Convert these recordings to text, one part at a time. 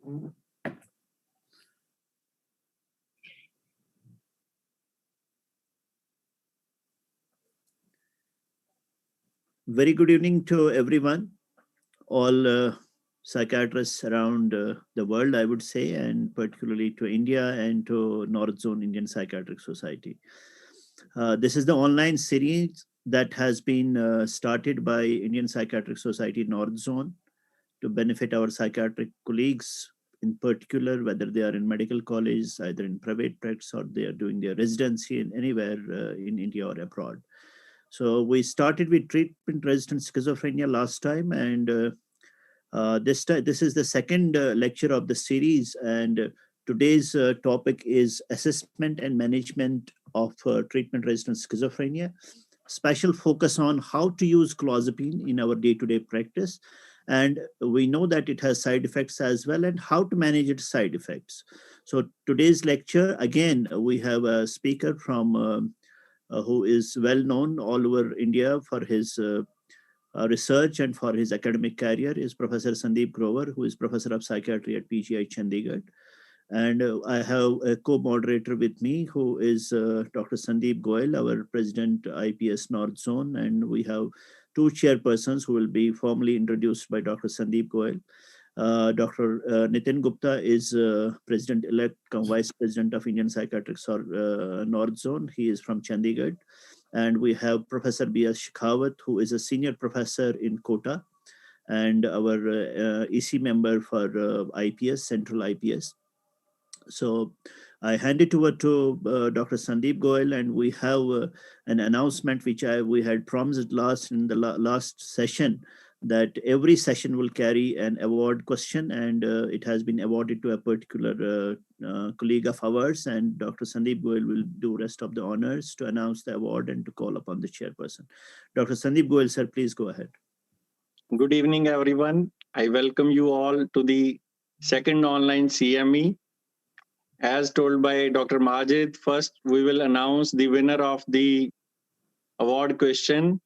Very good evening to everyone, all psychiatrists around the world, I would say, and particularly to India and to North Zone Indian Psychiatric Society. This is the online series that has been started by Indian Psychiatric Society North Zone to benefit our psychiatric colleagues, in particular, whether they are in medical college, either in private practice or they are doing their residency in anywhere in India or abroad. So we started with treatment-resistant schizophrenia last time, and this is the second lecture of the series. And today's topic is assessment and management of treatment-resistant schizophrenia. Special focus on how to use clozapine in our day-to-day practice, and we know that it has side effects as well, and how to manage its side effects. So today's lecture, again, we have a speaker from who is well known all over India for his research and for his academic career, is Professor Sandeep Grover, who is Professor of Psychiatry at PGI Chandigarh. And I have a co-moderator with me, who is Dr. Sandeep Goyal, our President, IPS North Zone. And we have two chairpersons who will be formally introduced by Dr. Sandeep Goyal. Dr. Nitin Gupta is President-elect, Vice President of Indian Psychiatrics or North Zone. He is from Chandigarh. And we have Professor B.S. Shekhawat, who is a senior professor in Kota and our EC member for IPS, Central IPS. So I hand it over to Dr. Sandeep Goyal, and we have an announcement which we had promised in the last session, that every session will carry an award question, and it has been awarded to a particular colleague of ours, and Dr. Sandeep Goyal will do rest of the honors to announce the award and to call upon the chairperson. Dr. Sandeep Goyal, sir, please go ahead. Good evening, everyone. I welcome you all to the second online CME. As told by Dr. Majid, first we will announce the winner of the award question,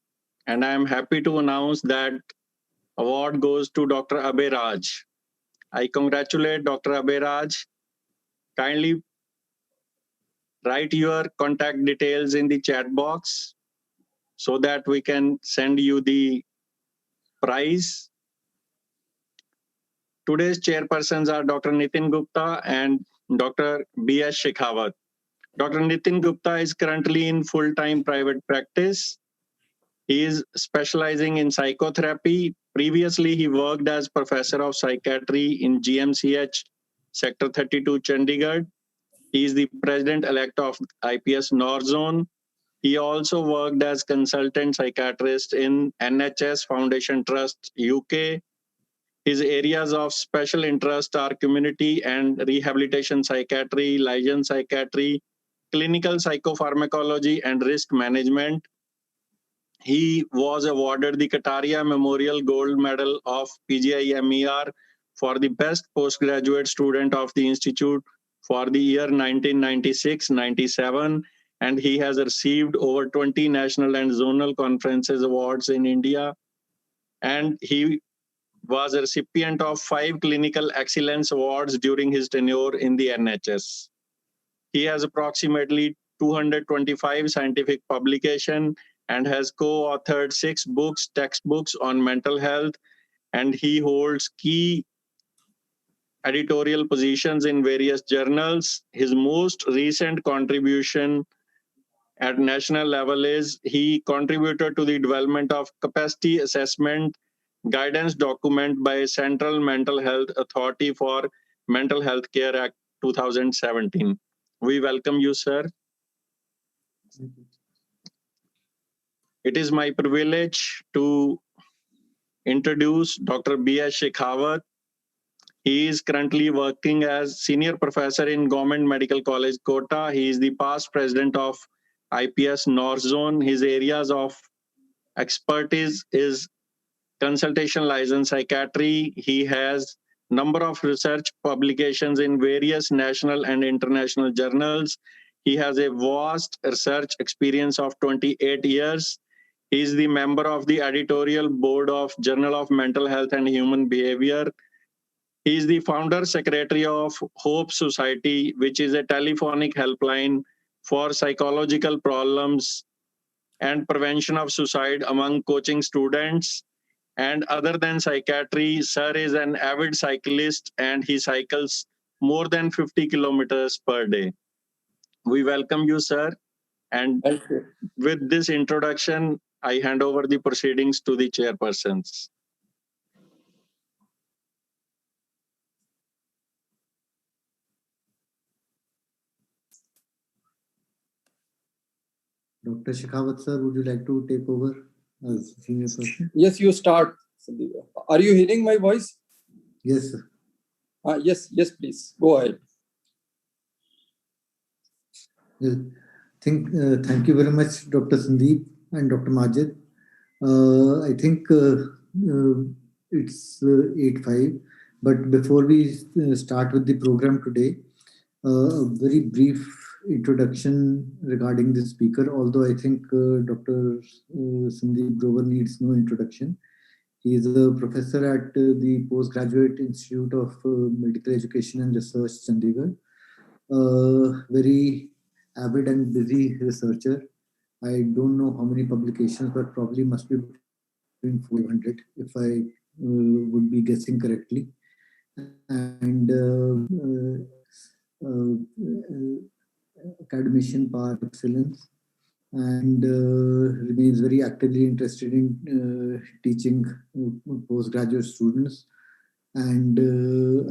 and I am happy to announce that award goes to Dr. Abhay Raj. I congratulate Dr. Abhay Raj. Kindly write your contact details in the chat box so that we can send you the prize. Today's chairpersons are Dr. Nitin Gupta and Dr. B.S. Shekhawat. Dr. Nitin Gupta is currently in full-time private practice. He is specializing in psychotherapy. Previously, he worked as professor of psychiatry in GMCH, Sector 32, Chandigarh. He is the president-elect of IPS North Zone. He also worked as consultant psychiatrist in NHS Foundation Trust, UK. His areas of special interest are community and rehabilitation psychiatry, liaison psychiatry, clinical psychopharmacology, and risk management. He was awarded the Kataria Memorial Gold Medal of PGI-MER for the best postgraduate student of the Institute for the year 1996-97, and he has received over 20 national and zonal conferences awards in India. And he was a recipient of 5 Clinical Excellence Awards during his tenure in the NHS. He has approximately 225 scientific publications and has co-authored 6 books, textbooks on mental health, and he holds key editorial positions in various journals. His most recent contribution at national level is he contributed to the development of capacity assessment guidance document by Central Mental Health Authority for Mental Health Care Act 2017. We welcome you, sir. It is my privilege to introduce Dr. B.S. Shekhawat. He is currently working as senior professor in Government Medical College, Kota. He is the past president of IPS North Zone. His areas of expertise is consultation liaison psychiatry. He has number of research publications in various national and international journals. He has a vast research experience of 28 years. He is the member of the editorial board of Journal of Mental Health and Human Behavior. He is the founder secretary of Hope Society, which is a telephonic helpline for psychological problems and prevention of suicide among coaching students. And other than psychiatry, sir is an avid cyclist and he cycles more than 50 kilometers per day. We welcome you, sir. And Thank you. with this introduction, I hand over the proceedings to the chairpersons. Dr. Shekhawat sir, would you like to take over as senior person? Yes, you start. Are you hearing my voice? Yes, sir. Yes, please. Go ahead. Thank you very much, Dr. Sandeep and Dr. Majid. I think it's 8:05, but before we start with the program today, a very brief introduction regarding the speaker, although I think Dr. Sandeep Grover needs no introduction. He is a professor at the Postgraduate Institute of Medical Education and Research, Chandigarh. Very avid and busy researcher. I don't know how many publications, but probably must be between 400 if I would be guessing correctly. And academician par excellence, and remains very actively interested in teaching postgraduate students. And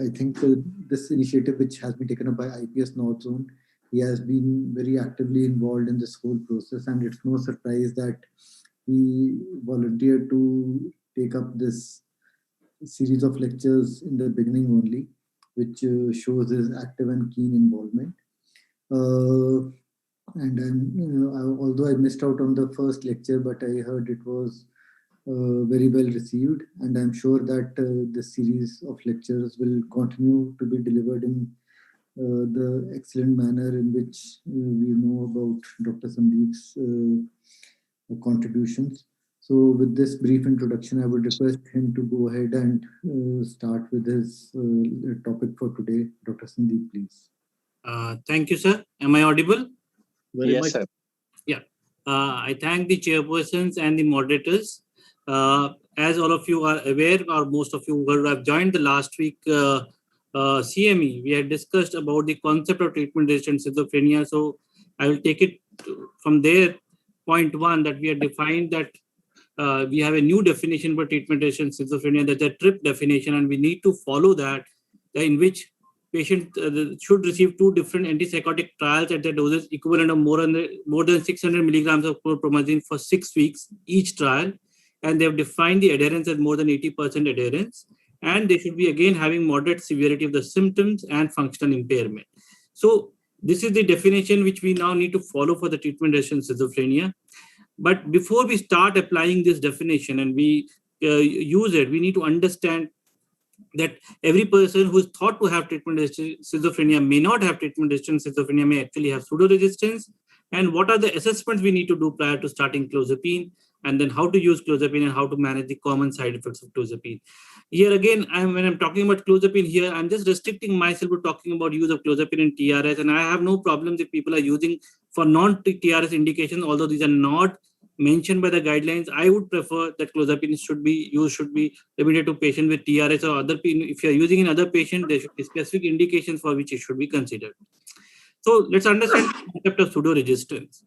I think this initiative, which has been taken up by IPS North Zone, he has been very actively involved in this whole process, and it's no surprise that he volunteered to take up this series of lectures in the beginning only, which shows his active and keen involvement. Although I missed out on the first lecture, but I heard it was very well received, and I'm sure that this series of lectures will continue to be delivered in the excellent manner in which we know about Dr. Sandeep's contributions. So with this brief introduction, I would request him to go ahead and start with his topic for today. Dr. Sandeep, please. Thank you, sir. Am I audible? Very Yes, much. sir. Yeah. I thank the chairpersons and the moderators. As all of you are aware, or most of you who have joined the last week CME, we had discussed about the concept of treatment-resistant schizophrenia. So I will take it from there. Point one, that we have defined that we have a new definition for treatment-resistant schizophrenia, that's a TRIP definition, and we need to follow that, in which patient should receive 2 different antipsychotic trials at the doses equivalent of more than 600 milligrams of chlorpromazine for 6 weeks each trial, and they have defined the adherence as more than 80% adherence, and they should be again having moderate severity of the symptoms and functional impairment. So this is the definition which we now need to follow for the treatment-resistant schizophrenia. But before we start applying this definition and we use it, we need to understand that every person who is thought to have treatment-resistant schizophrenia may not have treatment-resistant schizophrenia, may actually have pseudo-resistance, and what are the assessments we need to do prior to starting clozapine, and then how to use clozapine and how to manage the common side effects of clozapine. Here again, when I'm talking about clozapine here, I'm just restricting myself to talking about use of clozapine in TRS, and I have no problems if people are using for non-TRS indications, although these are not mentioned by the guidelines. I would prefer that clozapine should be limited to patients with TRS or other. If you are using in other patients, there should be specific indications for which it should be considered. So let's understand the concept of pseudo-resistance.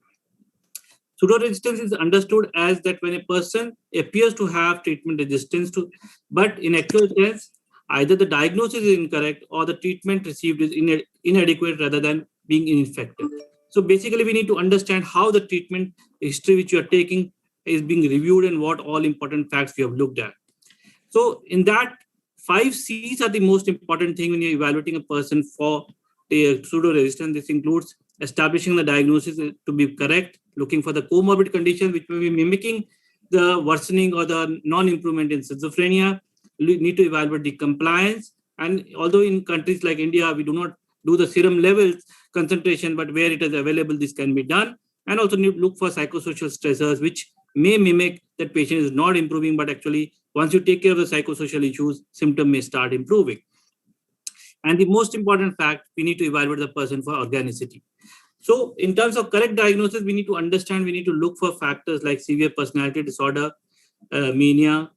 Pseudo-resistance is understood as that when a person appears to have treatment resistance but in actual sense, either the diagnosis is incorrect or the treatment received is inadequate rather than being ineffective. So basically, we need to understand how the treatment history which you are taking is being reviewed and what all important facts we have looked at. So in that, 5 C's are the most important thing when you're evaluating a person for pseudo-resistance. This includes establishing the diagnosis to be correct, looking for the comorbid conditions which may be mimicking the worsening or the non-improvement in schizophrenia. We need to evaluate the compliance. And although in countries like India, we do not do the serum levels concentration, but where it is available, this can be done. And also need to look for psychosocial stressors, which may mimic that patient is not improving, but actually once you take care of the psychosocial issues, symptom may start improving. And the most important fact, we need to evaluate the person for organicity. So in terms of correct diagnosis, we need to understand, we need to look for factors like severe personality disorder, mania,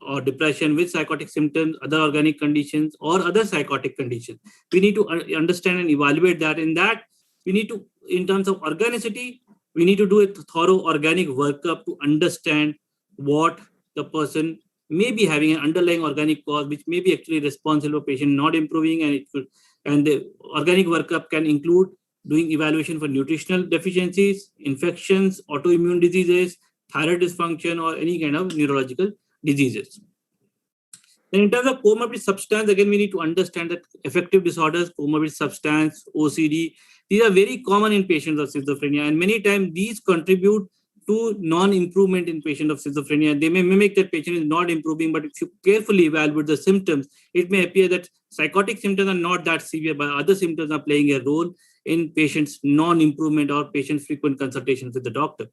or depression with psychotic symptoms, other organic conditions, or other psychotic conditions. We need to understand and evaluate that. In that, we need to, in terms of organicity, we need to do a thorough organic workup to understand what the person may be having an underlying organic cause, which may be actually responsible for patient not improving, and the organic workup can include doing evaluation for nutritional deficiencies, infections, autoimmune diseases, thyroid dysfunction, or any kind of neurological diseases. Then in terms of comorbid substance, again, we need to understand that affective disorders, comorbid substance, OCD, these are very common in patients of schizophrenia, and many times these contribute to non-improvement in patient of schizophrenia. They may mimic that patient is not improving, but if you carefully evaluate the symptoms, it may appear that psychotic symptoms are not that severe, but other symptoms are playing a role in patients' non-improvement or patient frequent consultations with the doctor.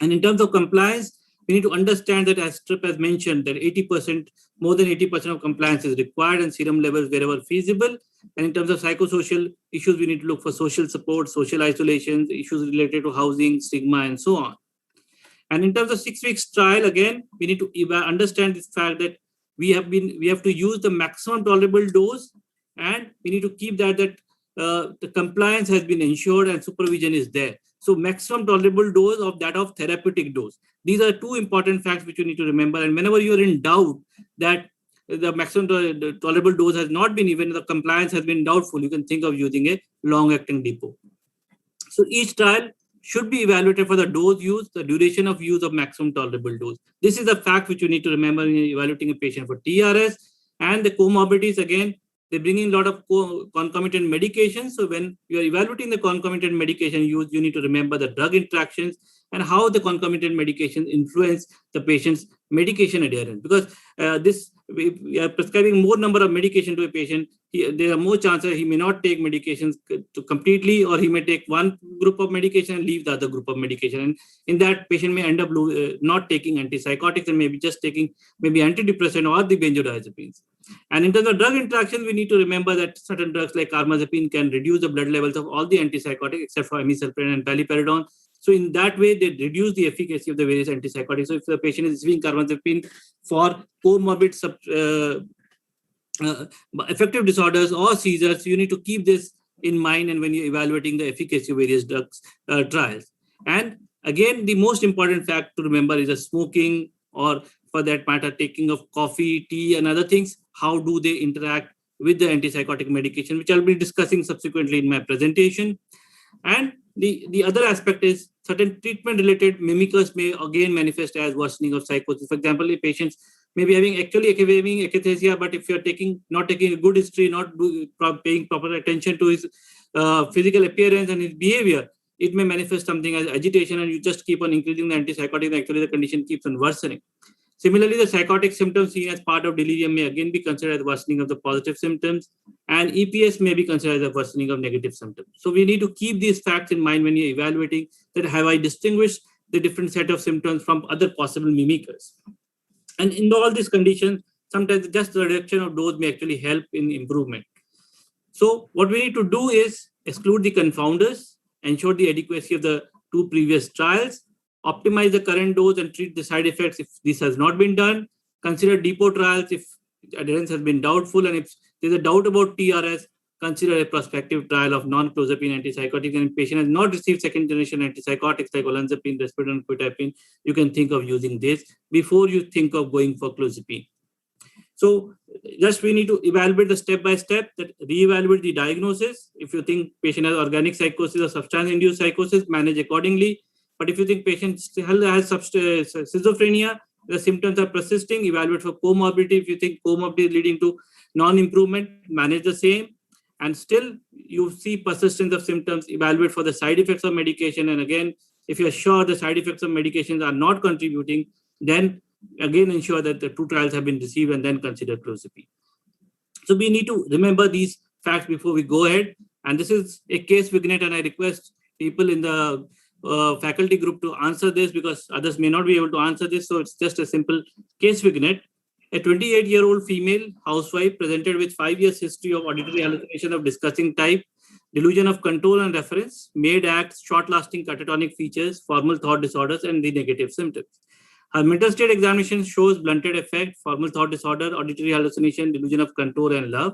And in terms of compliance, we need to understand that, as Trip has mentioned, that 80%, more than 80% of compliance is required, and serum levels wherever feasible. And in terms of psychosocial issues, we need to look for social support, social isolation, issues related to housing, stigma, and so on. And in terms of 6 weeks trial, again, we need to understand this fact that we have to use the maximum tolerable dose, and we need to keep that the compliance has been ensured and supervision is there. So maximum tolerable dose of that of therapeutic dose. These are two important facts which you need to remember. And whenever you are in doubt that the maximum tolerable dose has not been, even the compliance has been doubtful, you can think of using a long-acting depot. So each trial should be evaluated for the dose used, the duration of use of maximum tolerable dose. This is a fact which you need to remember in evaluating a patient for TRS. And the comorbidities, again, they bring in a lot of concomitant medications. So when you are evaluating the concomitant medication use, you need to remember the drug interactions and how the concomitant medications influence the patient's medication adherence. Because we are prescribing more number of medication to a patient, there are more chances he may not take medications to completely, or he may take one group of medication and leave the other group of medication. And in that, patient may end up not taking antipsychotics and maybe just taking maybe antidepressant or the benzodiazepines. And in terms of drug interactions, we need to remember that certain drugs like carbamazepine can reduce the blood levels of all the antipsychotics except for amisulprine and paliperidone. So in that way, they reduce the efficacy of the various antipsychotics. So if the patient is receiving carbamazepine for comorbid affective disorders or seizures, you need to keep this in mind, and when you're evaluating the efficacy of various drugs trials. And again, the most important fact to remember is that smoking, or for that matter, taking of coffee, tea, and other things, how do they interact with the antipsychotic medication, which I'll be discussing subsequently in my presentation. And the other aspect is certain treatment-related mimickers may again manifest as worsening of psychosis. For example, if patients may be having akathisia, but if you're not taking a good history, not paying proper attention to his physical appearance and his behavior, it may manifest something as agitation, and you just keep on increasing the antipsychotic, and actually the condition keeps on worsening. Similarly, the psychotic symptoms seen as part of delirium may again be considered as worsening of the positive symptoms, and EPS may be considered as a worsening of negative symptoms. So we need to keep these facts in mind when you're evaluating that have I distinguished the different set of symptoms from other possible mimickers. And in all these conditions, sometimes just the reduction of dose may actually help in improvement. So what we need to do is exclude the confounders, ensure the adequacy of the 2 previous trials, optimize the current dose and treat the side effects if this has not been done, consider depot trials if adherence has been doubtful, and if there's a doubt about TRS, consider a prospective trial of non-clozapine antipsychotic, and if patient has not received second generation antipsychotics like olanzapine, risperidone, quetiapine, you can think of using this before you think of going for clozapine. So just we need to evaluate the step-by-step, that re-evaluate the diagnosis. If you think patient has organic psychosis or substance-induced psychosis, manage accordingly. But if you think patient still has schizophrenia, the symptoms are persisting, evaluate for comorbidity. If you think comorbidity is leading to non-improvement, manage the same. And still you see persistence of symptoms, evaluate for the side effects of medication. And again, if you're sure the side effects of medications are not contributing, then again ensure that the 2 trials have been received and then consider clozapine. So we need to remember these facts before we go ahead. And this is a case vignette, and I request people in the faculty group to answer this because others may not be able to answer this. So it's just a simple case vignette. A 28-year-old female housewife presented with 5 years history of auditory hallucination of discussing type, delusion of control and reference, made acts, short-lasting catatonic features, formal thought disorders, and the negative symptoms. Her mental state examination shows blunted affect, formal thought disorder, auditory hallucination, delusion of control, and love.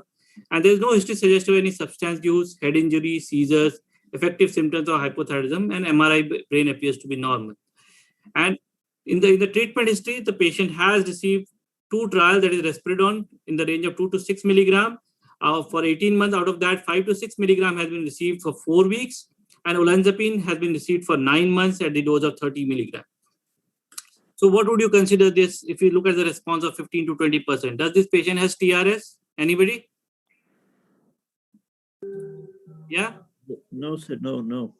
And there is no history suggestive of any substance use, head injury, seizures, effective symptoms of hypothyroidism, and MRI brain appears to be normal. And in the treatment history, the patient has received 2 trials, that is risperidone in the range of 2 to 6 milligram for 18 months. Out of that, 5 to 6 milligram has been received for 4 weeks, and olanzapine has been received for 9 months at the dose of 30 milligram. So what would you consider this if you look at the response of 15 to 20%? Does this patient has TRS? Anybody? Yeah? No, sir. No.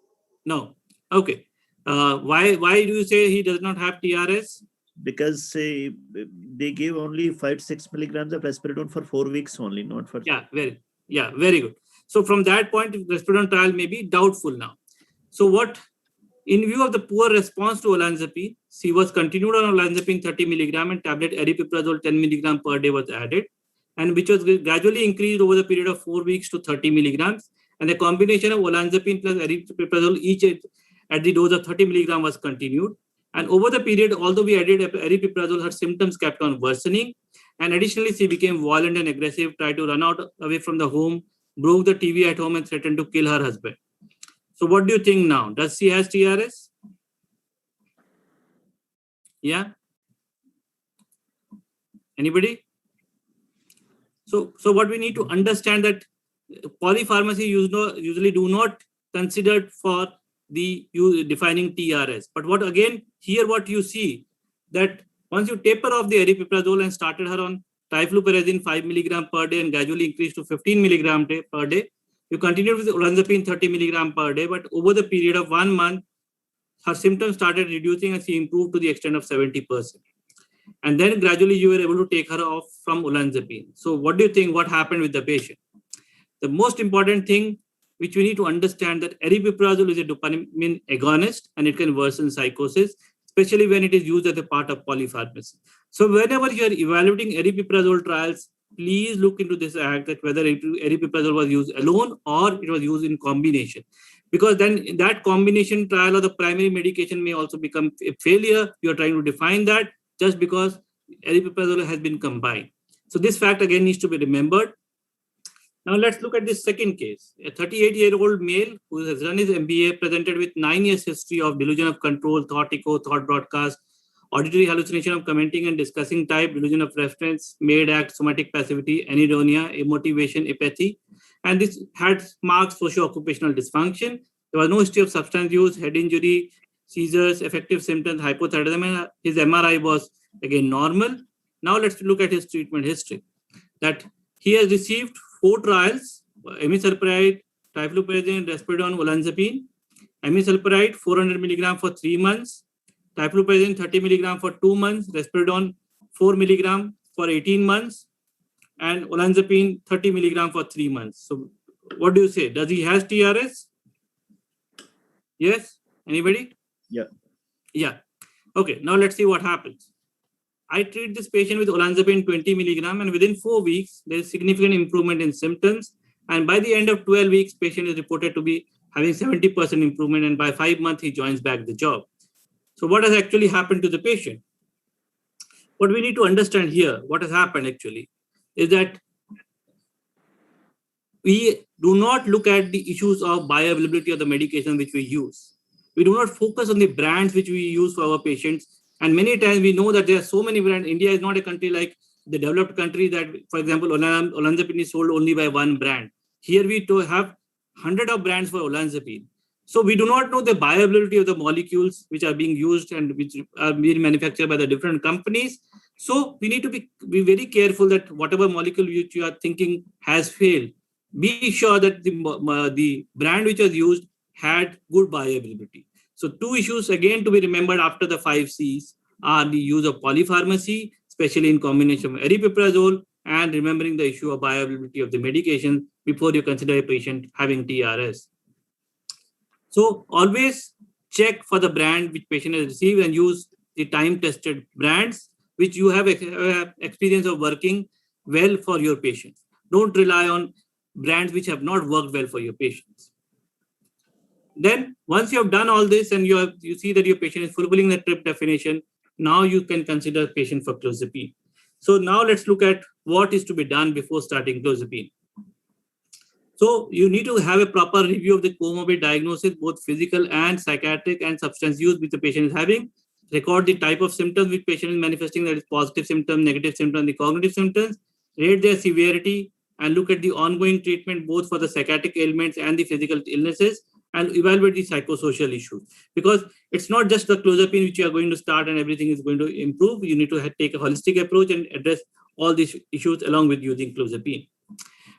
No. Okay. Why do you say he does not have TRS? Because they gave only 5 to 6 milligrams of risperidone for 4 weeks only, not for. Very good. So from that point, risperidone trial may be doubtful now. So what, in view of the poor response to olanzapine, she was continued on olanzapine 30 milligram and tablet aripiprazole 10 milligram per day was added, and which was gradually increased over the period of 4 weeks to 30 milligrams. And the combination of olanzapine plus aripiprazole each at the dose of 30 milligram was continued. And over the period, although we added aripiprazole, her symptoms kept on worsening. And additionally, she became violent and aggressive, tried to run away from the home, broke the TV at home, and threatened to kill her husband. So what do you think now? Does she has TRS? Yeah? Anybody? So what we need to understand that polypharmacy usually do not considered for the defining TRS. But what again, here what you see, that once you taper off the aripiprazole and started her on trifluperazine 5 milligram per day and gradually increased to 15 milligram per day, you continued with olanzapine 30 milligram per day, but over the period of 1 month, her symptoms started reducing and she improved to the extent of 70%. And then gradually you were able to take her off from olanzapine. So what do you think, what happened with the patient? The most important thing which we need to understand that aripiprazole is a dopamine agonist and it can worsen psychosis, especially when it is used as a part of polypharmacy. So whenever you are evaluating aripiprazole trials, please look into this act that whether aripiprazole was used alone or it was used in combination. Because then that combination trial or the primary medication may also become a failure. You are trying to define that just because aripiprazole has been combined. So this fact again needs to be remembered. Now let's look at this second case. A 38-year-old male who has done his MBA presented with 9 years history of delusion of control, thought echo, thought broadcast, auditory hallucination of commenting and discussing type, delusion of reference, made act, somatic passivity, anhedonia, emotivation, apathy. And this had marked socio-occupational dysfunction. There was no history of substance use, head injury, seizures, effective symptoms, hypothyroidism, and his MRI was again normal. Now let's look at his treatment history. That he has received 4 trials, amisulpride, trifluperazine, risperidone, olanzapine. Amisulpride 400 milligram for 3 months, trifluperazine 30 milligram for 2 months, risperidone 4 milligram for 18 months, and olanzapine 30 milligram for 3 months. So what do you say? Does he has TRS? Yes? Anybody? Yeah. Okay, now let's see what happens. I treat this patient with olanzapine 20 milligram, and within 4 weeks, there is significant improvement in symptoms. And by the end of 12 weeks, patient is reported to be having 70% improvement. And by 5 months, he joins back the job. So what has actually happened to the patient? What we need to understand here, what has happened actually, is that we do not look at the issues of bioavailability of the medication which we use. We do not focus on the brands which we use for our patients. And many times we know that there are so many brands. India is not a country like the developed country that, for example, olanzapine is sold only by one brand. Here we have 100 of brands for olanzapine. So we do not know the bioavailability of the molecules which are being used and which are being manufactured by the different companies. So we need to be very careful that whatever molecule which you are thinking has failed, be sure that the brand which was used had good bioavailability. So 2 issues again to be remembered after the 5 C's are the use of polypharmacy, especially in combination with aripiprazole, and remembering the issue of bioavailability of the medication before you consider a patient having TRS. So always check for the brand which patient has received and use the time-tested brands. which you have experience of working well for your patients. Don't rely on brands which have not worked well for your patients. Then once you have done all this and you see that your patient is fulfilling the TRIP definition, now you can consider patient for clozapine. So now let's look at what is to be done before starting clozapine. So you need to have a proper review of the comorbid diagnosis, both physical and psychiatric and substance use which the patient is having. Record the type of symptoms which patient is manifesting, that is positive symptom, negative symptom, the cognitive symptoms. Rate their severity and look at the ongoing treatment both for the psychiatric ailments and the physical illnesses, and evaluate the psychosocial issues. Because it's not just the clozapine which you are going to start and everything is going to improve. You need to take a holistic approach and address all these issues along with using clozapine.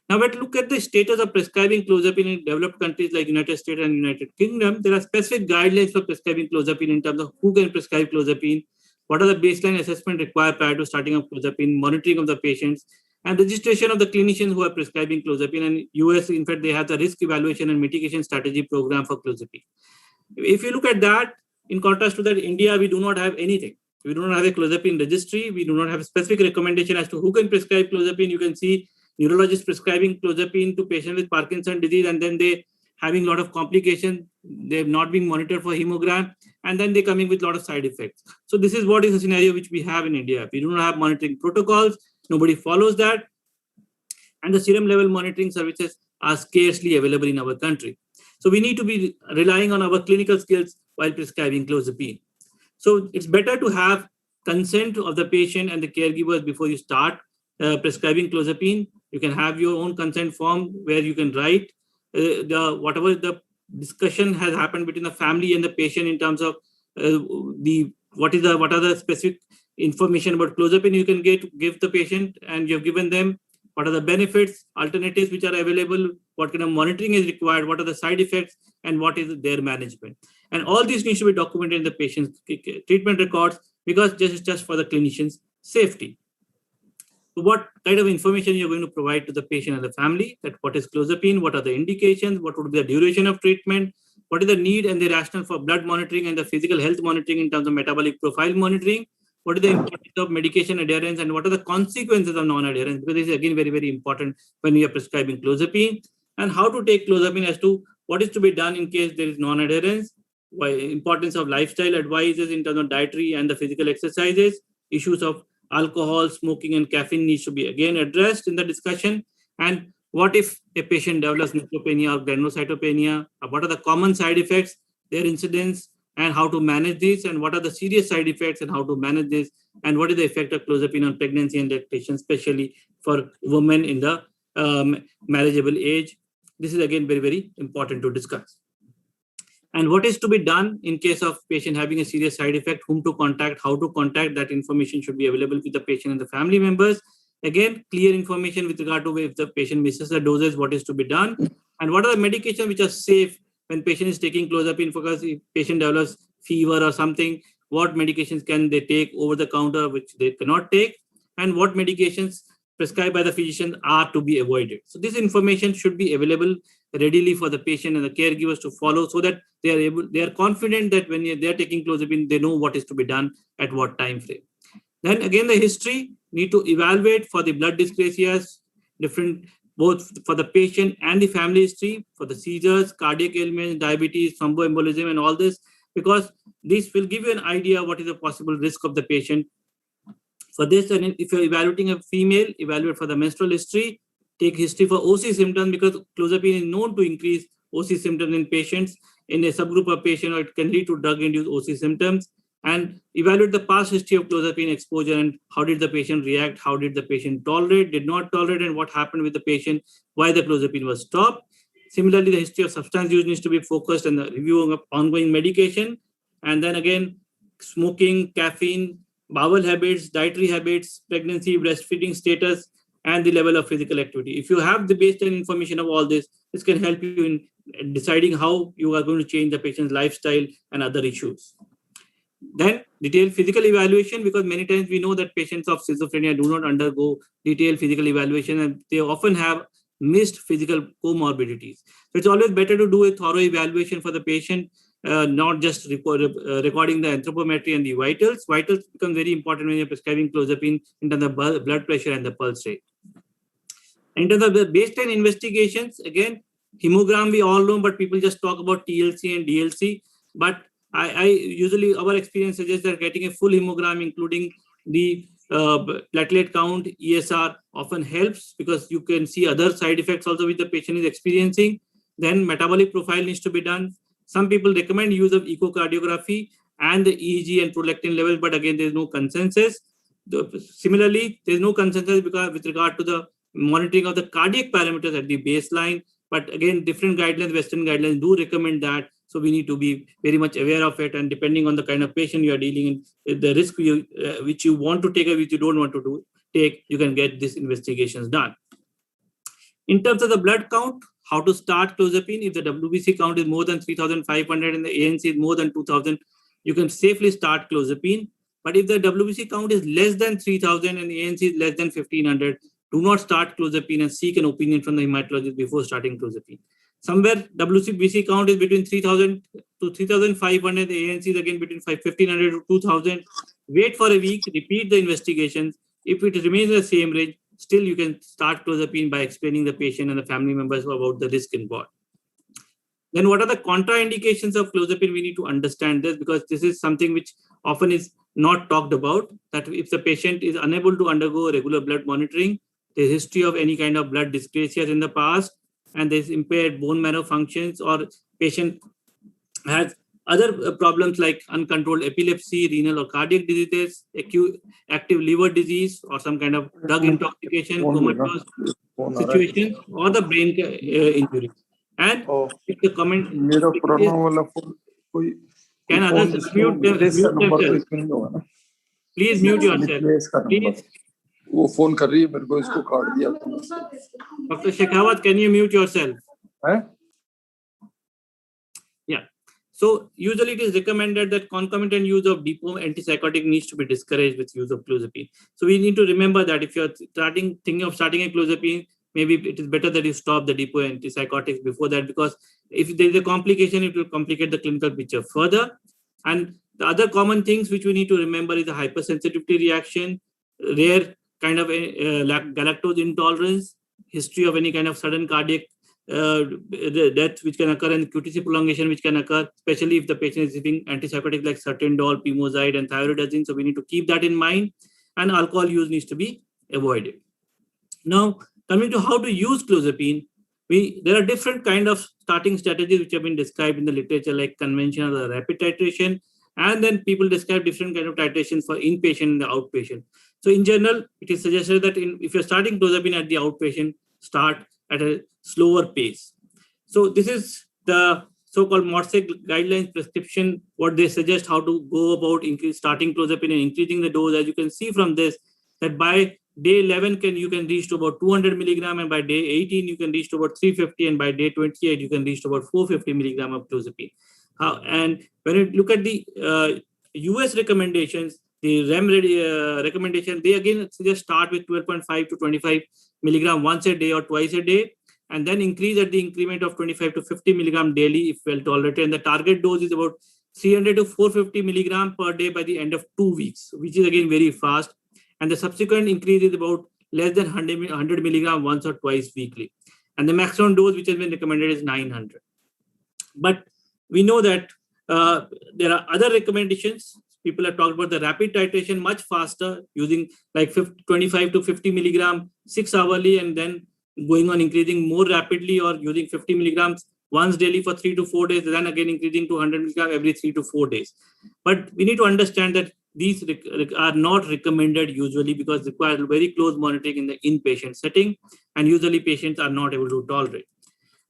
Now, let's look at the status of prescribing clozapine in developed countries like United States and United Kingdom. There are specific guidelines for prescribing clozapine in terms of who can prescribe clozapine, what are the baseline assessment required prior to starting of clozapine, monitoring of the patients, and registration of the clinicians who are prescribing clozapine. And US, in fact, they have the risk evaluation and mitigation strategy program for clozapine. If you look at that, in contrast to that, India, we do not have anything. We do not have a clozapine registry. We do not have a specific recommendation as to who can prescribe clozapine. You can see neurologists prescribing clozapine to patients with Parkinson's disease, and then they having a lot of complications. They have not been monitored for hemogram, and then they coming with a lot of side effects. So this is what is the scenario which we have in India. We do not have monitoring protocols. Nobody follows that. And the serum level monitoring services are scarcely available in our country. So we need to be relying on our clinical skills while prescribing clozapine. So it's better to have consent of the patient and the caregivers before you start prescribing clozapine. You can have your own consent form where you can write whatever the discussion has happened between the family and the patient in terms of what are the specific information about clozapine you can give the patient, and you've given them what are the benefits, alternatives which are available, what kind of monitoring is required, what are the side effects, and what is their management. And all these needs to be documented in the patient's treatment records, because this is just for the clinician's safety. So what kind of information you're going to provide to the patient and the family, that what is clozapine, what are the indications, what would be the duration of treatment, what is the need and the rationale for blood monitoring and the physical health monitoring in terms of metabolic profile monitoring, what is the importance of medication adherence, and what are the consequences of non-adherence, because this is again very, very important when we are prescribing clozapine, and how to take clozapine as to what is to be done in case there is non-adherence, importance of lifestyle advices in terms of dietary and the physical exercises, issues of alcohol, smoking, and caffeine needs to be again addressed in the discussion. And what if a patient develops neutropenia or granulocytopenia? What are the common side effects, their incidence, and how to manage this? And what are the serious side effects and how to manage this? And what is the effect of clozapine on pregnancy and lactation, especially for women in the marriageable age? This is again very, very important to discuss. And what is to be done in case of patient having a serious side effect, whom to contact, how to contact, that information should be available with the patient and the family members. Again, clear information with regard to if the patient misses the doses, what is to be done, and what are the medications which are safe when patient is taking clozapine, because if patient develops fever or something, what medications can they take over the counter which they cannot take, and what medications prescribed by the physician are to be avoided. So this information should be available readily for the patient and the caregivers to follow, so that they are confident that when they are taking clozapine, they know what is to be done at what time frame. Then again, the history need to evaluate for the blood dyscrasias, different both for the patient and the family history, for the seizures, cardiac ailments, diabetes, thromboembolism, and all this, because this will give you an idea what is the possible risk of the patient. For this, and if you're evaluating a female, evaluate for the menstrual history, take history for OC symptoms, because clozapine is known to increase OC symptoms in patients in a subgroup of patients, or it can lead to drug-induced OC symptoms. And evaluate the past history of clozapine exposure, and how did the patient react, how did the patient tolerate, did not tolerate, and what happened with the patient, why the clozapine was stopped. Similarly, the history of substance use needs to be focused, and the review of ongoing medication. And then again, smoking, caffeine, bowel habits, dietary habits, pregnancy, breastfeeding status, and the level of physical activity. If you have the baseline information of all this, this can help you in deciding how you are going to change the patient's lifestyle and other issues. Then detailed physical evaluation, because many times we know that patients of schizophrenia do not undergo detailed physical evaluation, and they often have missed physical comorbidities. So it's always better to do a thorough evaluation for the patient not just recording the anthropometry and the vitals. Vitals become very important when you're prescribing clozapine in terms of blood pressure and the pulse rate. In terms of the baseline investigations, again, hemogram we all know, but people just talk about TLC and DLC. But I usually, our experience suggests that getting a full hemogram, including the platelet count, ESR, often helps, because you can see other side effects also which the patient is experiencing. Then metabolic profile needs to be done. Some people recommend use of echocardiography and the EEG and prolactin levels, but again, there's no consensus. Similarly, there's no consensus because with regard to the monitoring of the cardiac parameters at the baseline. But again, different guidelines, Western guidelines do recommend that. So we need to be very much aware of it. And depending on the kind of patient you are dealing in, the risk which you want to take or which you don't want to take, you can get these investigations done. In terms of the blood count, how to start clozapine? If the WBC count is more than 3,500 and the ANC is more than 2,000, you can safely start clozapine. But if the WBC count is less than 3,000 and the ANC is less than 1,500, do not start clozapine and seek an opinion from the hematologist before starting clozapine. Somewhere WBC count is between 3,000 to 3,500. The ANC is again between 1,500 to 2,000. Wait for a week, repeat the investigations. If it remains in the same range, still you can start clozapine by explaining the patient and the family members about the risk involved. Then what are the contraindications of clozapine? We need to understand this, because this is something which often is not talked about, that if the patient is unable to undergo regular blood monitoring, there's history of any kind of blood dyscrasia in the past, and there's impaired bone marrow functions, or patient has other problems like uncontrolled epilepsy, renal or cardiac diseases, acute active liver disease, or some kind of drug intoxication, comatose situation, or the brain injury. And if the comment can others mute themselves? Please mute yourself. Please. वो phone कर रही है मेरे को, इसको काट दिया. Dr. Shekhawat, can you mute yourself? Yeah. So usually it is recommended that concomitant use of depot antipsychotic needs to be discouraged with use of clozapine. So we need to remember that if you're thinking of starting a clozapine, maybe it is better that you stop the depot antipsychotics before that, because if there is a complication, it will complicate the clinical picture further. And the other common things which we need to remember is the hypersensitivity reaction, rare kind of galactose intolerance, history of any kind of sudden cardiac death which can occur, and QTC prolongation which can occur, especially if the patient is receiving antipsychotics like sertindol, pimozide, and thyroidazine. So we need to keep that in mind, and alcohol use needs to be avoided. Now, coming to how to use clozapine, there are different kind of starting strategies which have been described in the literature, like conventional or rapid titration, and then people describe different kind of titrations for inpatient and the outpatient. So in general, it is suggested that if you're starting clozapine at the outpatient, start at a slower pace. So this is the so-called MORSEC guidelines prescription, what they suggest how to go about starting clozapine and increasing the dose. As you can see from this, that by day 11 you can reach to about 200 milligram, and by day 18 you can reach to about 350, and by day 28 you can reach to about 450 milligram of clozapine. And when you look at the US recommendations, the REM recommendation, they again suggest start with 12.5 to 25 milligram once a day or twice a day, and then increase at the increment of 25 to 50 milligram daily if well tolerated. And the target dose is about 300 to 450 milligram per day by the end of 2 weeks, which is again very fast. And the subsequent increase is about less than 100 milligram once or twice weekly. And the maximum dose which has been recommended is 900. But we know that there are other recommendations. People have talked about the rapid titration much faster, using like 25 to 50 milligram 6 hourly, and then going on increasing more rapidly, or using 50 milligrams once daily for 3 to 4 days, then again increasing to 100 milligrams every 3 to 4 days. But we need to understand that these are not recommended usually, because require very close monitoring in the inpatient setting, and usually patients are not able to tolerate.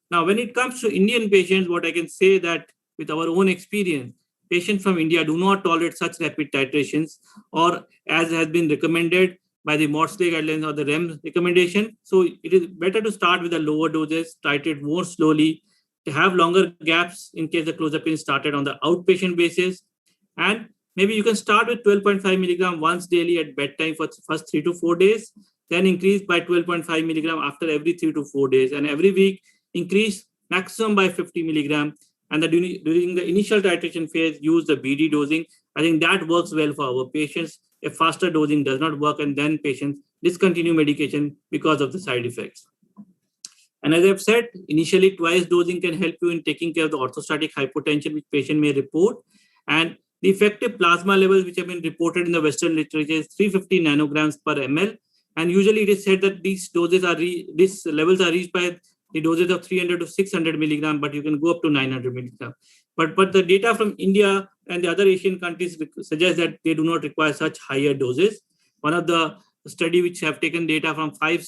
Now, when it comes to Indian patients, what I can say that with our own experience, patients from India do not tolerate such rapid titrations, or as has been recommended by the MORSEC guidelines or the REM recommendation. So it is better to start with the lower doses, titrate more slowly, to have longer gaps in case the clozapine is started on the outpatient basis. And maybe you can start with 12.5 milligram once daily at bedtime for the first 3 to 4 days, then increase by 12.5 milligram after every 3 to 4 days, and every week increase maximum by 50 milligram and that during the initial titration phase, use the BD dosing. I think that works well for our patients. If faster dosing does not work, and then patients discontinue medication because of the side effects. And as I've said, initially twice dosing can help you in taking care of the orthostatic hypotension which patient may report. And the effective plasma levels which have been reported in the Western literature is 350 nanograms per ml. And usually it is said that these doses are these levels are reached by the doses of 300 to 600 milligram, but you can go up to 900 milligram. But the data from India and the other Asian countries suggest that they do not require such higher doses. One of the study which have taken data from 5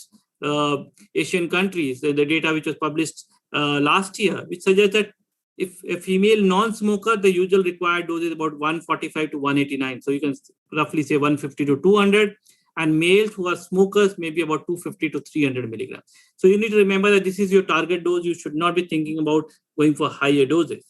Asian countries, the data which was published last year, which suggests that if a female non-smoker, the usual required dose is about 145 to 189. So you can roughly say 150 to 200. And males who are smokers, maybe about 250 to 300 milligrams. So you need to remember that this is your target dose. You should not be thinking about going for higher doses.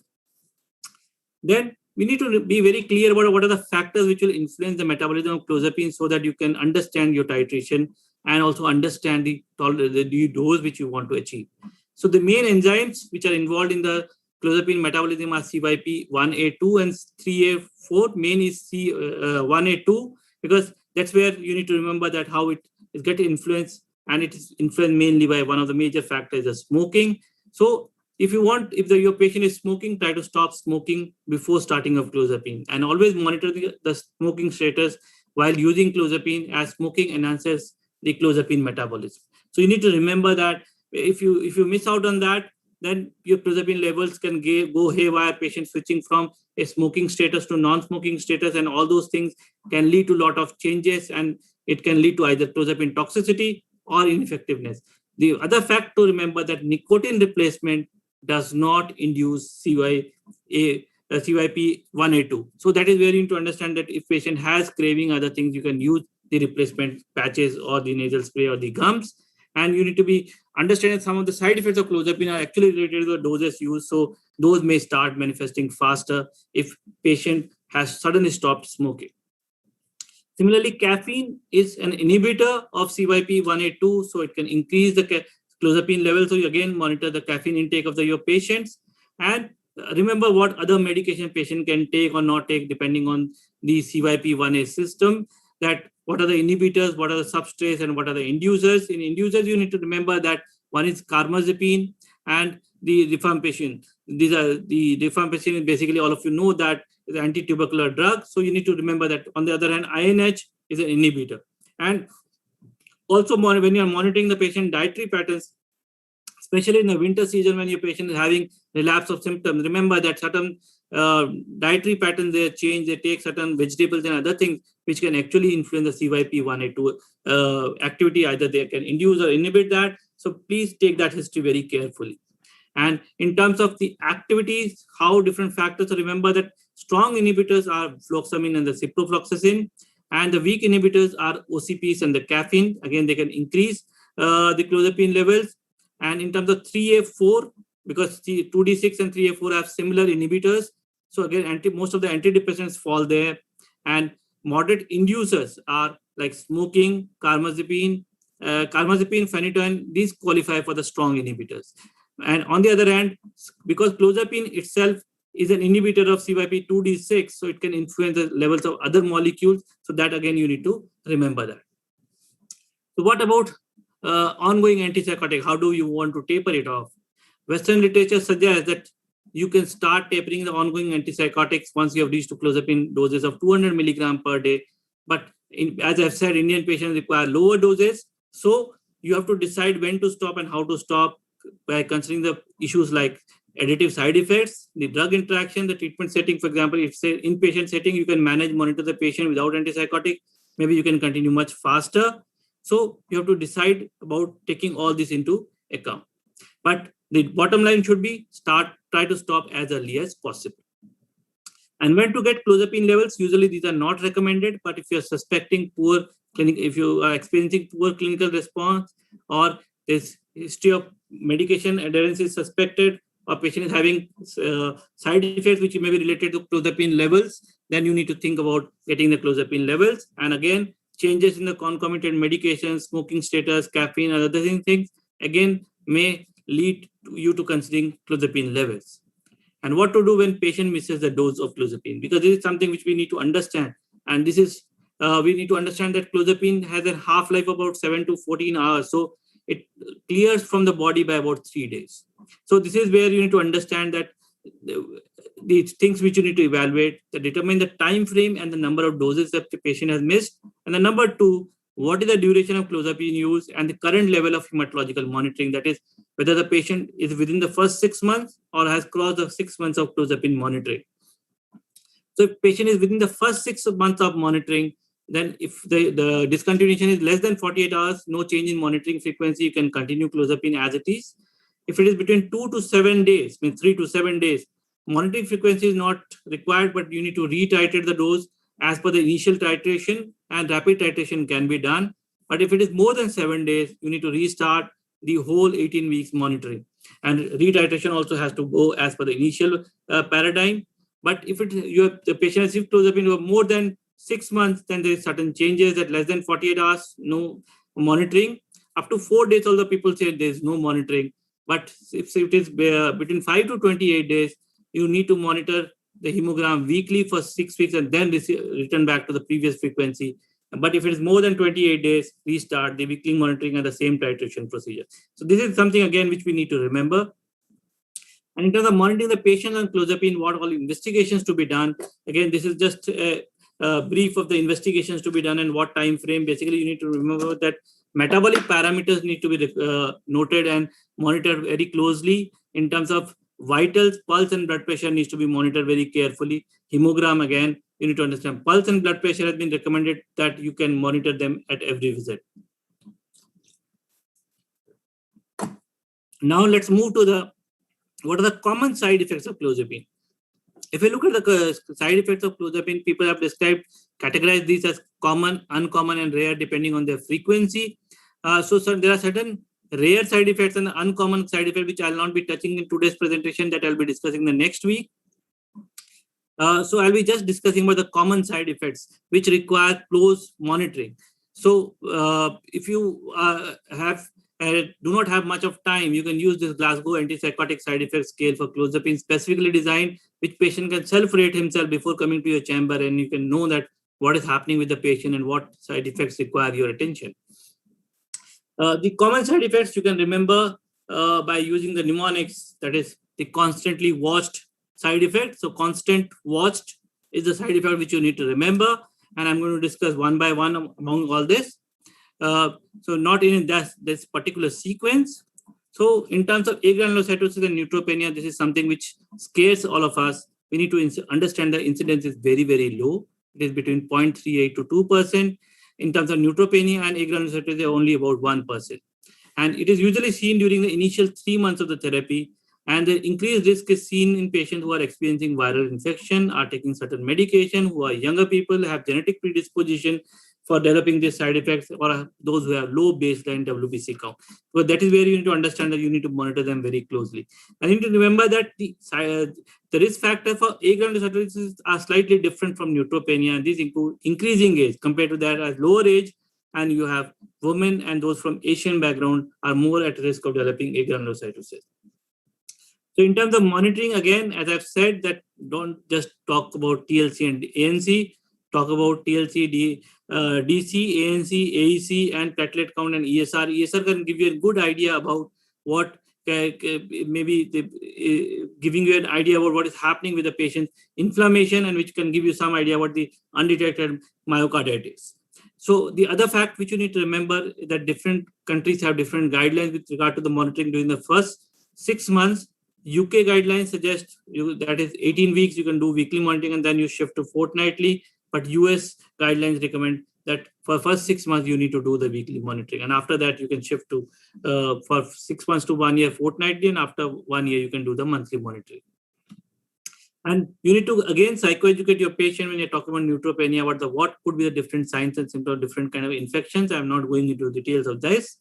Then we need to be very clear about what are the factors which will influence the metabolism of clozapine so that you can understand your titration and also understand the dose which you want to achieve. So the main enzymes which are involved in the clozapine metabolism are CYP1A2 and 3A4. Main is C1A2 because that's where you need to remember that how it is getting influenced, and it is influenced mainly by one of the major factors is smoking. So if your patient is smoking, try to stop smoking before starting of clozapine, and always monitor the smoking status while using clozapine, as smoking enhances the clozapine metabolism. So you need to remember that if you miss out on that, then your clozapine levels can go haywire, patient switching from a smoking status to non-smoking status, and all those things can lead to a lot of changes, and it can lead to either clozapine toxicity or ineffectiveness. The other fact to remember that nicotine replacement does not induce CYP1A2. So that is where you need to understand that if patient has craving other things, you can use the replacement patches or the nasal spray or the gums. And you need to be understanding some of the side effects of clozapine are actually related to the doses used. So those may start manifesting faster if patient has suddenly stopped smoking. Similarly, caffeine is an inhibitor of CYP1A2, so it can increase the clozapine level. So you again monitor the caffeine intake of your patients, and remember what other medication patient can take or not take depending on the CYP1A system, that what are the inhibitors, what are the substrates, and what are the inducers. In inducers, you need to remember that one is carbamazepine and the rifampicin. These are the rifampicin is basically, all of you know that is an anti-tubercular drug. So you need to remember that. On the other hand, INH is an inhibitor. And also when you are monitoring the patient dietary patterns, especially in the winter season when your patient is having relapse of symptoms, remember that certain dietary patterns they change, they take certain vegetables and other things which can actually influence the CYP1A2 activity. Either they can induce or inhibit that. So please take that history very carefully. And in terms of the activities, how different factors, so remember that strong inhibitors are fluoxamine and the ciprofloxacin, and the weak inhibitors are OCPs and the caffeine. Again, they can increase the clozapine levels. And in terms of 3A4, because 2D6 and 3A4 have similar inhibitors, so again, most of the antidepressants fall there. And moderate inducers are like smoking, carbamazepine, phenytoin. These qualify for the strong inhibitors. And on the other hand, because clozapine itself is an inhibitor of CYP2D6, so it can influence the levels of other molecules. So that again, you need to remember that. So what about ongoing antipsychotic? How do you want to taper it off? Western literature suggests that you can start tapering the ongoing antipsychotics once you have reached to clozapine doses of 200 milligram per day. But as I've said, Indian patients require lower doses. So you have to decide when to stop and how to stop by considering the issues like additive side effects, the drug interaction, the treatment setting. For example, if say inpatient setting, you can monitor the patient without antipsychotic. Maybe you can continue much faster. So you have to decide about taking all this into account. But the bottom line should be try to stop as early as possible. And when to get clozapine levels, usually these are not recommended, but if you're suspecting if you are experiencing poor clinical response, or there's history of medication adherence is suspected, or patient is having side effects which may be related to clozapine levels, then you need to think about getting the clozapine levels. And again, changes in the concomitant medications, smoking status, caffeine, and other things, again, may lead you to considering clozapine levels. and what to do when patient misses the dose of clozapine, because this is something which we need to understand. And this is, we need to understand that clozapine has a half-life of about 7 to 14 hours. So it clears from the body by about 3 days. So this is where you need to understand that the things which you need to evaluate, to determine the time frame and the number of doses that the patient has missed. And the number 2, what is the duration of clozapine use and the current level of hematological monitoring, that is whether the patient is within the first 6 months or has crossed the 6 months of clozapine monitoring. So if patient is within the first 6 months of monitoring, then if the discontinuation is less than 48 hours, no change in monitoring frequency, you can continue clozapine as it is. If it is between 2 to 7 days, means 3 to 7 days, monitoring frequency is not required, but you need to retitrate the dose as per the initial titration, and rapid titration can be done. But if it is more than 7 days, you need to restart the whole 18 weeks monitoring. And retitration also has to go as per the initial paradigm. But if the patient has received clozapine for more than 6 months, then there is certain changes. At less than 48 hours, no monitoring. Up to 4 days, although people say there is no monitoring. But if it is between 5 to 28 days, you need to monitor the hemogram weekly for 6 weeks and then return back to the previous frequency. But if it is more than 28 days, restart the weekly monitoring and the same titration procedure. So this is something, again, which we need to remember. And in terms of monitoring the patient on clozapine, what all investigations to be done? Again, this is just a brief of the investigations to be done and what time frame. Basically, you need to remember that metabolic parameters need to be noted and monitored very closely. In terms of vitals, pulse and blood pressure needs to be monitored very carefully. Hemogram, again, you need to understand pulse and blood pressure has been recommended that you can monitor them at every visit. Now let's move to what are the common side effects of clozapine. If you look at the side effects of clozapine, people have categorized these as common, uncommon, and rare depending on their frequency. So there are certain rare side effects and uncommon side effects which I'll not be touching in today's presentation, that I'll be discussing the next week. So I'll be just discussing about the common side effects which require close monitoring. So if you do not have much of time, you can use this Glasgow antipsychotic side effect scale for clozapine, specifically designed, which patient can self-rate himself before coming to your chamber, and you can know that what is happening with the patient and what side effects require your attention. The common side effects you can remember by using the mnemonics, that is the constantly watched side effect. So constant watched is the side effect which you need to remember, and I'm going to discuss one by one among all this. So not in this particular sequence. So in terms of agranulocytosis and neutropenia, this is something which scares all of us. We need to understand the incidence is very, very low. It is between 0.38 to 2%. In terms of neutropenia and agranulocytosis, they are only about 1%. And it is usually seen during the initial 3 months of the therapy. And the increased risk is seen in patients who are experiencing viral infection, are taking certain medication, who are younger people, have genetic predisposition for developing these side effects, or those who have low baseline WBC count. So that is where you need to understand that you need to monitor them very closely. And you need to remember that the risk factor for agranulocytosis are slightly different from neutropenia, and these include increasing age compared to that as lower age, and you have women and those from Asian background are more at risk of developing agranulocytosis. So in terms of monitoring, again, as I've said, that don't just talk about TLC and ANC, talk about TLC, DC, ANC, AEC, and platelet count and ESR. ESR can give you a good idea about what, maybe giving you an idea about what is happening with the patient's inflammation, and which can give you some idea about the undetected myocarditis. So the other fact which you need to remember is that different countries have different guidelines with regard to the monitoring during the first 6 months. UK guidelines suggest that is 18 weeks, you can do weekly monitoring and then you shift to fortnightly. But US guidelines recommend that for first 6 months, you need to do the weekly monitoring. And after that, you can shift to, for 6 months to 1 year, fortnightly. And after 1 year, you can do the monthly monitoring. And you need to, again, psychoeducate your patient when you're talking about neutropenia, about what could be the different signs and symptoms of different kind of infections. I'm not going into details of this.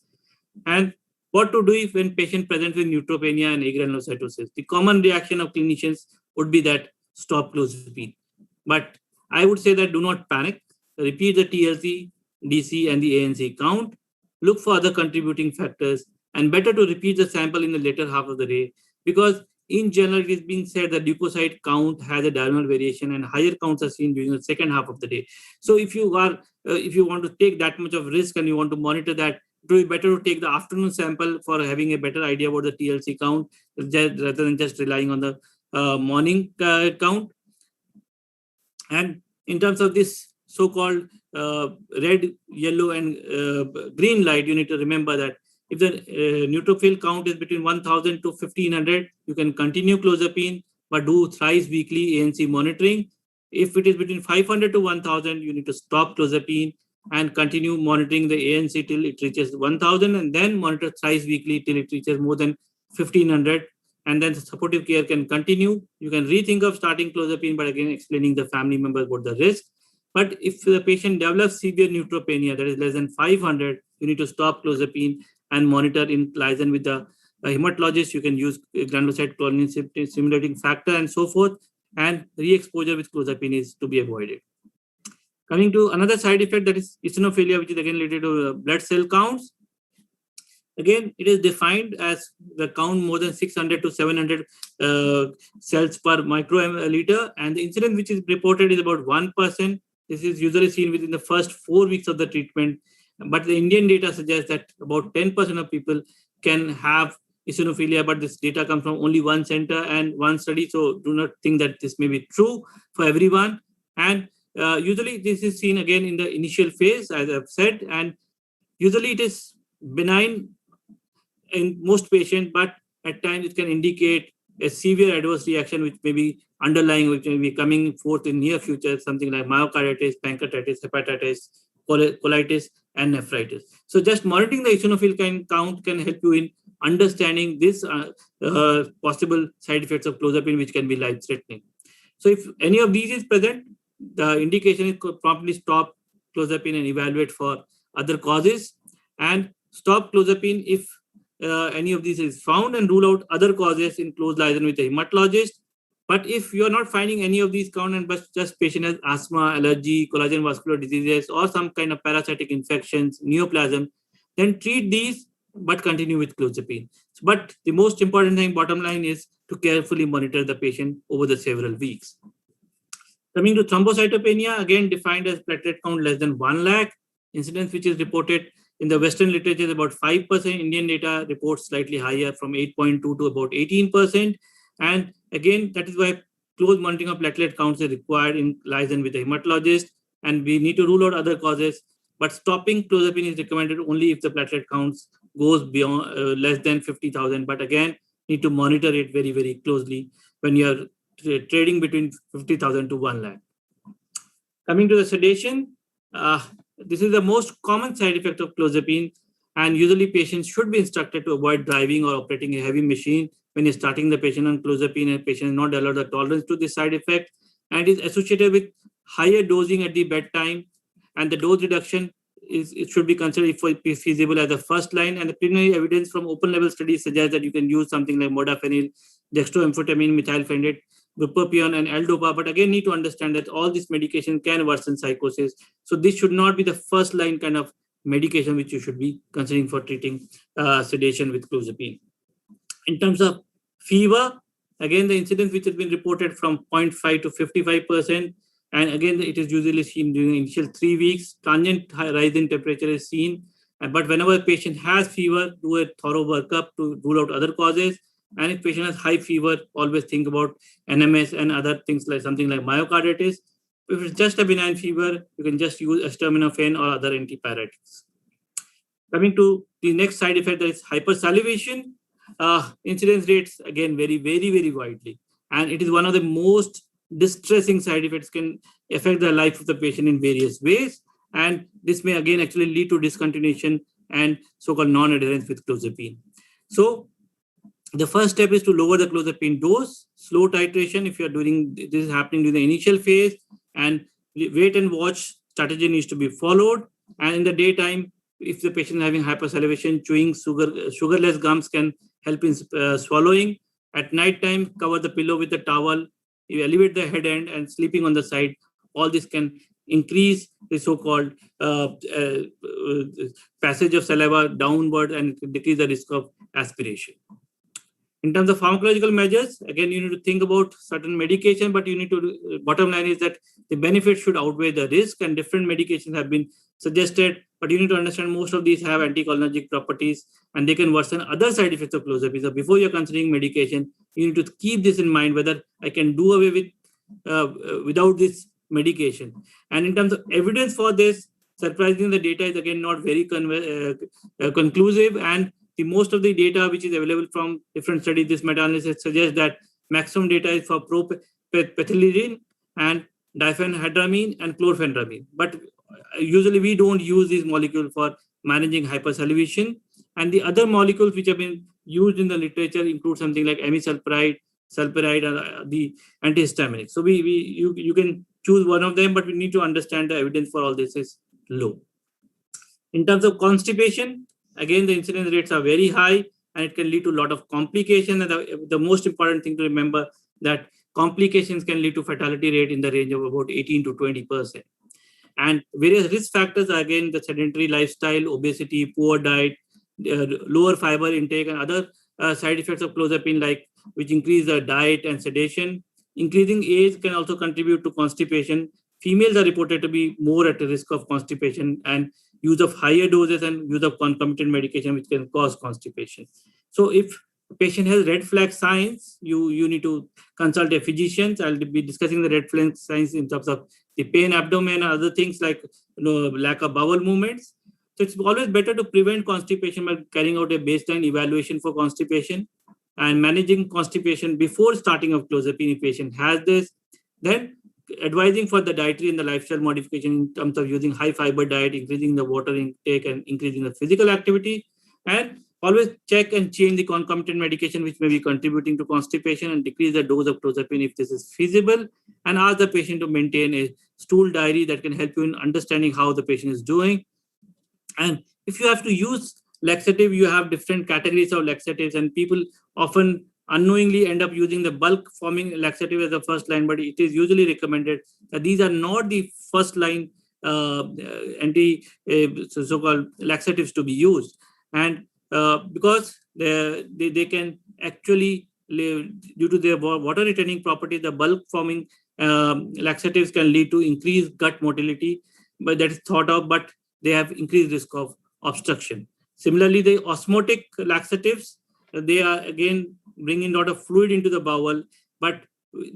And what to do if when patient presents with neutropenia and agranulocytosis. The common reaction of clinicians would be that stop clozapine. But I would say that do not panic. Repeat the TLC, DC, and the ANC count. Look for other contributing factors, and better to repeat the sample in the later half of the day, because in general, it is being said that leukocyte count has a diurnal variation and higher counts are seen during the second half of the day. So if you want to take that much of risk and you want to monitor that, it will be better to take the afternoon sample for having a better idea about the TLC count rather than just relying on the morning count. And in terms of this so-called red, yellow, and green light, you need to remember that if the neutrophil count is between 1000 to 1500, you can continue clozapine, but do thrice weekly ANC monitoring. If it is between 500 to 1000, you need to stop clozapine and continue monitoring the ANC till it reaches 1000, and then monitor thrice weekly till it reaches more than 1500. And then the supportive care can continue. You can rethink of starting clozapine, but again, explaining the family members about the risk. But if the patient develops severe neutropenia, that is less than 500, you need to stop clozapine and monitor in liaison with the hematologist. You can use granulocyte clonine stimulating factor and so forth. And re-exposure with clozapine is to be avoided. Coming to another side effect, that is eosinophilia, which is again related to blood cell counts. Again, it is defined as the count more than 600 to 700 cells per microliter, and the incidence which is reported is about 1%. This is usually seen within the first 4 weeks of the treatment, but the Indian data suggests that about 10% of people can have eosinophilia, but this data comes from only one center and one study, so do not think that this may be true for everyone. And usually this is seen again in the initial phase, as I've said, and usually it is benign in most patients, but at times it can indicate a severe adverse reaction which may be underlying, which may be coming forth in near future, something like myocarditis, pancreatitis, hepatitis, colitis, and nephritis. So just monitoring the eosinophil count can help you in understanding this possible side effects of clozapine, which can be life-threatening. So if any of these is present, the indication is to promptly stop clozapine and evaluate for other causes, and stop clozapine if any of these is found, and rule out other causes in close liaison with the hematologist. But if you are not finding any of these count and but just patient has asthma, allergy, collagen vascular diseases, or some kind of parasitic infections, neoplasm, then treat these but continue with clozapine. But the most important thing, bottom line, is to carefully monitor the patient over the several weeks. Coming to thrombocytopenia, again defined as platelet count less than 1 lakh. Incidence which is reported in the Western literature is about 5%. Indian data reports slightly higher, from 8.2 to about 18%. And again, that is why close monitoring of platelet counts is required in liaison with the hematologist. And we need to rule out other causes. But stopping clozapine is recommended only if the platelet counts goes beyond less than 50,000. But again, need to monitor it very, very closely when you are trading between 50,000 to 1 lakh. Coming to the sedation, this is the most common side effect of clozapine, and usually patients should be instructed to avoid driving or operating a heavy machine when you're starting the patient on clozapine, and patient is not allowed the tolerance to this side effect, and is associated with higher dosing at the bedtime, and the dose reduction it should be considered if feasible as a first line. And the preliminary evidence from open label studies suggests that you can use something like modafinil, dextroamphetamine, methylphenidate, bupropion, and L-Dopa. But again, need to understand that all this medication can worsen psychosis. So this should not be the first line kind of medication which you should be considering for treating sedation with clozapine. In terms of fever, again, the incidence which has been reported from 0.5 to 55%. And again, it is usually seen during the initial 3 weeks. Transient rise in temperature is seen. But whenever a patient has fever, do a thorough workup to rule out other causes. And if patient has high fever, always think about NMS and other things like something like myocarditis. If it's just a benign fever, you can just use acetaminophen or other antipyretics. Coming to the next side effect, that is hypersalivation. Incidence rates, again, vary very, very widely. And it is one of the most distressing side effects, can affect the life of the patient in various ways. And this may again actually lead to discontinuation and so-called non-adherence with clozapine. So the first step is to lower the clozapine dose, slow titration if you're doing this is happening during the initial phase, and wait and watch strategy needs to be followed. And in the daytime, if the patient is having hypersalivation, chewing sugarless gums can help in swallowing. At night time, cover the pillow with a towel. You elevate the head end and sleeping on the side. All this can increase the so-called passage of saliva downward and decrease the risk of aspiration. In terms of pharmacological measures, again, you need to think about certain medication, but you need to, bottom line is that the benefit should outweigh the risk, and different medications have been suggested, but you need to understand most of these have anticholinergic properties and they can worsen other side effects of clozapine. So before you're considering medication, you need to keep this in mind, whether I can do away with without this medication. And in terms of evidence for this, surprisingly, the data is again not very conclusive, and the most of the data which is available from different studies, this meta-analysis suggests that maximum data is for propethylene and diphenhydramine and chlorpheniramine. But usually we don't use these molecules for managing hypersalivation. And the other molecules which have been used in the literature include something like amisulpride, sulpiride, and the antihistaminic. So you can choose one of them, but we need to understand the evidence for all this is low. In terms of constipation, again, the incidence rates are very high and it can lead to a lot of complications. And the most important thing to remember that complications can lead to fatality rate in the range of about 18 to 20%. And various risk factors are again the sedentary lifestyle, obesity, poor diet, lower fiber intake, and other side effects of clozapine, like which increase the diet and sedation. Increasing age can also contribute to constipation. Females are reported to be more at risk of constipation, and use of higher doses and use of concomitant medication which can cause constipation. So if a patient has red flag signs, you need to consult a physician. I'll be discussing the red flag signs in terms of the pain, abdomen, and other things like lack of bowel movements. So it's always better to prevent constipation by carrying out a baseline evaluation for constipation and managing constipation before starting of clozapine if patient has this. Then advising for the dietary and the lifestyle modification in terms of using high fiber diet, increasing the water intake, and increasing the physical activity. And always check and change the concomitant medication which may be contributing to constipation, and decrease the dose of clozapine if this is feasible. And ask the patient to maintain a stool diary that can help you in understanding how the patient is doing. And if you have to use laxative, you have different categories of laxatives, and people often unknowingly end up using the bulk forming laxative as the first line, but it is usually recommended that these are not the first line so-called laxatives to be used. And because they can actually, due to their water retaining property, the bulk forming laxatives can lead to increased gut motility, but that is thought of, but they have increased risk of obstruction. Similarly, the osmotic laxatives, they are again bringing a lot of fluid into the bowel, but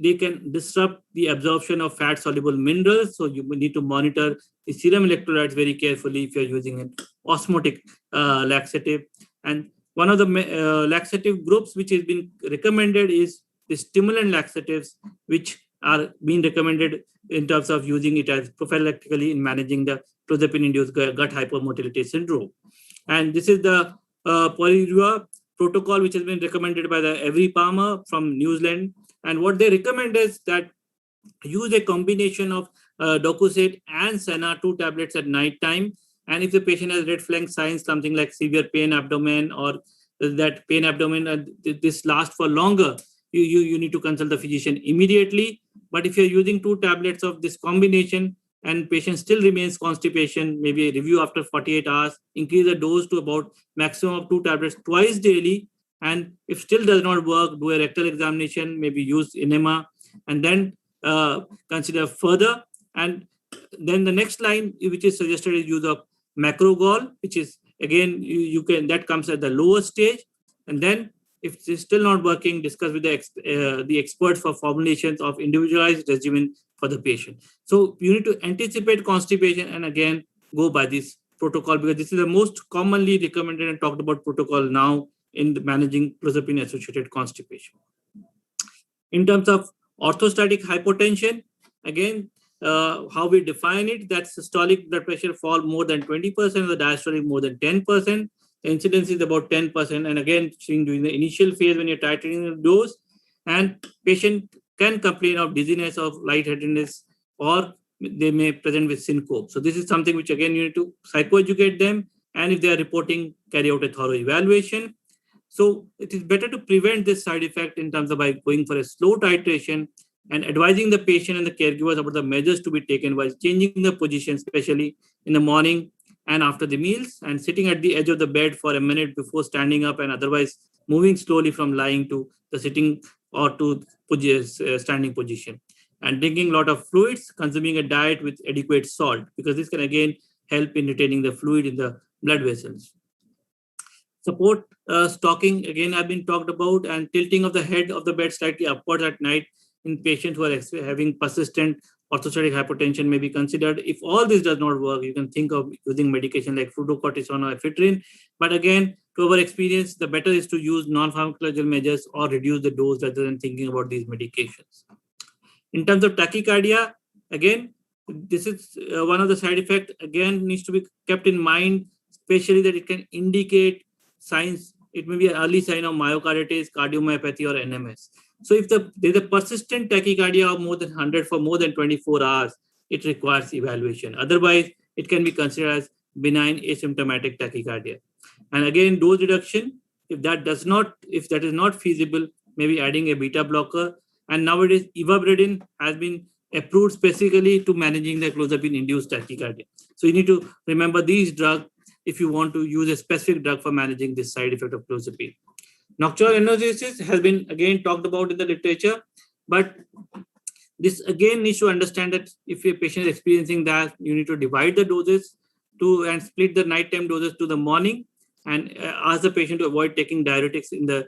they can disrupt the absorption of fat soluble minerals. So you need to monitor the serum electrolytes very carefully if you're using an osmotic laxative. And one of the laxative groups which has been recommended is the stimulant laxatives, which are being recommended in terms of using it as prophylactically in managing the clozapine-induced gut hypermotility syndrome. And this is the polyurea protocol which has been recommended by the Every Palmer from New Zealand. And what they recommend is that use a combination of Docusate and Senna, 2 tablets at night time. And if the patient has red flag signs, something like severe pain abdomen, or that pain abdomen, this lasts for longer, you need to consult the physician immediately. But if you're using 2 tablets of this combination and patient still remains constipation, maybe a review after 48 hours, increase the dose to about maximum of 2 tablets twice daily. And if still does not work, do a rectal examination, maybe use enema, and then consider further. And then the next line which is suggested is use of macrogol, which is again you can, that comes at the lower stage. And then if it's still not working, discuss with the experts for formulations of individualized regimen for the patient. So you need to anticipate constipation and again go by this protocol, because this is the most commonly recommended and talked about protocol now in managing clozapine associated constipation. In terms of orthostatic hypotension, again, how we define it, that systolic blood pressure fall more than 20%, the diastolic more than 10%. The incidence is about 10%. And again, seen during the initial phase when you're titrating the dose, and patient can complain of dizziness, of lightheadedness, or they may present with syncope. So this is something which again you need to psychoeducate them. And if they are reporting, carry out a thorough evaluation. So it is better to prevent this side effect in terms of by going for a slow titration and advising the patient and the caregivers about the measures to be taken while changing the position, especially in the morning and after the meals, and sitting at the edge of the bed for a minute before standing up, and otherwise moving slowly from lying to the sitting or to standing position, and drinking a lot of fluids, consuming a diet with adequate salt, because this can again help in retaining the fluid in the blood vessels. Support stocking, again, have been talked about, and tilting of the head of the bed slightly upwards at night in patients who are having persistent orthostatic hypotension may be considered. If all this does not work, you can think of using medication like fluorocortisone or ephedrine. But again, to our experience, the better is to use non-pharmacological measures or reduce the dose rather than thinking about these medications. In terms of tachycardia, again, this is one of the side effects, again, needs to be kept in mind, especially that it can indicate signs. It may be an early sign of myocarditis, cardiomyopathy, or NMS. So if there's a persistent tachycardia of more than 100 for more than 24 hours, it requires evaluation. Otherwise, it can be considered as benign asymptomatic tachycardia. And again, dose reduction, if that is not feasible, maybe adding a beta blocker. And nowadays, ivabradine has been approved specifically to managing the clozapine-induced tachycardia. So you need to remember these drugs if you want to use a specific drug for managing this side effect of clozapine. Nocturnal analgesia has been again talked about in the literature, but this again needs to understand that if a patient is experiencing that, you need to divide the doses and split the nighttime doses to the morning, and ask the patient to avoid taking diuretics in the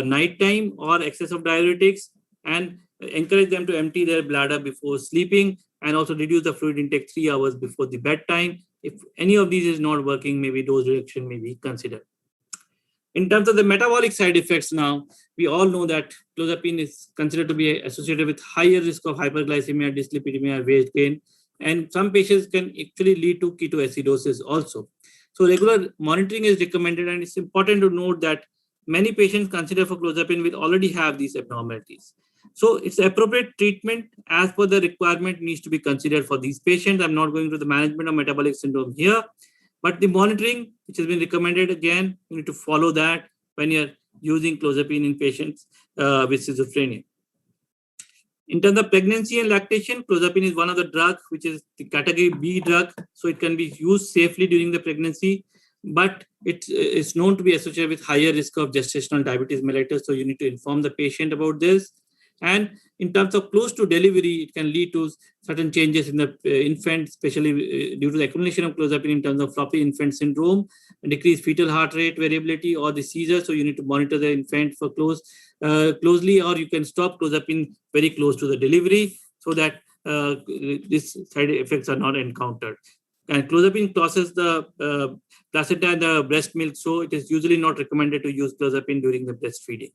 nighttime or excess of diuretics, and encourage them to empty their bladder before sleeping, and also reduce the fluid intake 3 hours before the bedtime. If any of these is not working, maybe dose reduction may be considered. In terms of the metabolic side effects now, we all know that clozapine is considered to be associated with higher risk of hyperglycemia, dyslipidemia, weight gain, and some patients can actually lead to ketoacidosis also. So regular monitoring is recommended, and it's important to note that many patients considered for clozapine will already have these abnormalities. So it's appropriate treatment as per the requirement needs to be considered for these patients. I'm not going to the management of metabolic syndrome here, but the monitoring, which has been recommended, again, you need to follow that when you're using clozapine in patients with schizophrenia. In terms of pregnancy and lactation, clozapine is one of the drugs which is the category B drug, so it can be used safely during the pregnancy, but it is known to be associated with higher risk of gestational diabetes mellitus, so you need to inform the patient about this. And in terms of close to delivery, it can lead to certain changes in the infant, especially due to the accumulation of clozapine in terms of floppy infant syndrome, decreased fetal heart rate variability, or the seizure. So you need to monitor the infant for closely, or you can stop clozapine very close to the delivery so that these side effects are not encountered. And clozapine crosses the placenta and the breast milk, so it is usually not recommended to use clozapine during the breastfeeding.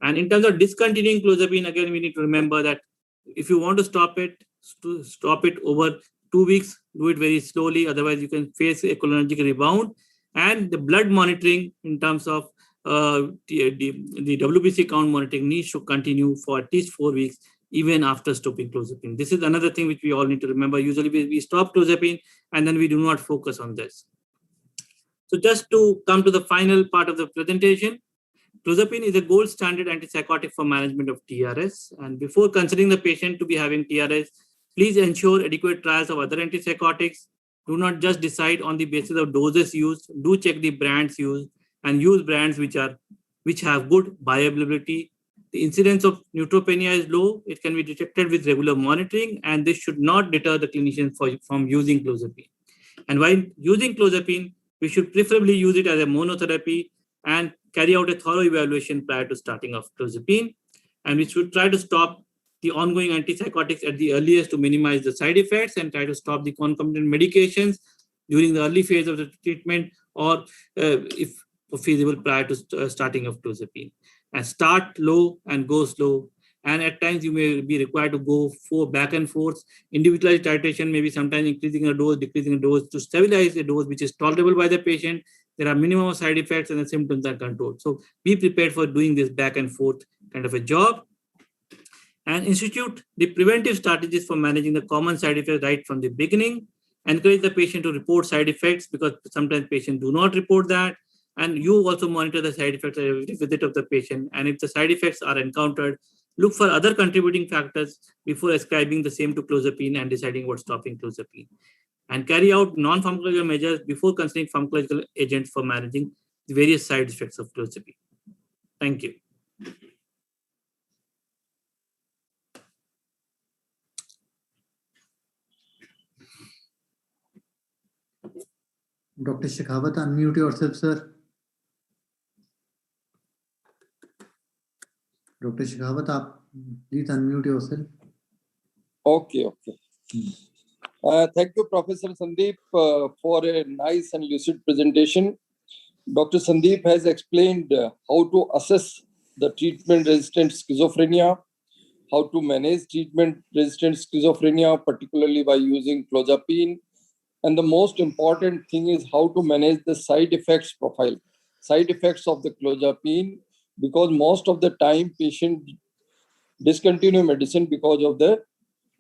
And in terms of discontinuing clozapine, again, we need to remember that if you want to stop it over 2 weeks, do it very slowly. Otherwise, you can face a cholinergic rebound. And the blood monitoring in terms of the WBC count monitoring needs to continue for at least 4 weeks, even after stopping clozapine. This is another thing which we all need to remember. Usually, we stop clozapine and then we do not focus on this. So just to come to the final part of the presentation, clozapine is a gold standard antipsychotic for management of TRS. And before considering the patient to be having TRS, please ensure adequate trials of other antipsychotics. Do not just decide on the basis of doses used. Do check the brands used and use brands which have good bioavailability. The incidence of neutropenia is low. It can be detected with regular monitoring, and this should not deter the clinician from using clozapine. And while using clozapine, we should preferably use it as a monotherapy and carry out a thorough evaluation prior to starting of clozapine. And we should try to stop the ongoing antipsychotics at the earliest to minimize the side effects, and try to stop the concomitant medications during the early phase of the treatment, or if feasible, prior to starting of clozapine. And start low and go slow. And at times you may be required to go back and forth. Individualized titration may be sometimes increasing a dose, decreasing a dose to stabilize a dose which is tolerable by the patient. There are minimum side effects and the symptoms are controlled. So be prepared for doing this back and forth kind of a job. And institute the preventive strategies for managing the common side effects right from the beginning. Encourage the patient to report side effects, because sometimes patients do not report that. And you also monitor the side effects at every visit of the patient. And if the side effects are encountered, look for other contributing factors before ascribing the same to clozapine and deciding about stopping clozapine. And carry out non-pharmacological measures before considering pharmacological agents for managing the various side effects of clozapine. Thank you. Dr. Shekhawat, unmute yourself, sir. Dr. Shekhawat, please unmute yourself. Okay. Thank you, Professor Sandeep, for a nice and lucid presentation. Dr. Sandeep has explained how to assess the treatment-resistant schizophrenia, how to manage treatment-resistant schizophrenia, particularly by using clozapine. And the most important thing is how to manage the side effects profile, side effects of the clozapine, because most of the time patients discontinue medicine because of the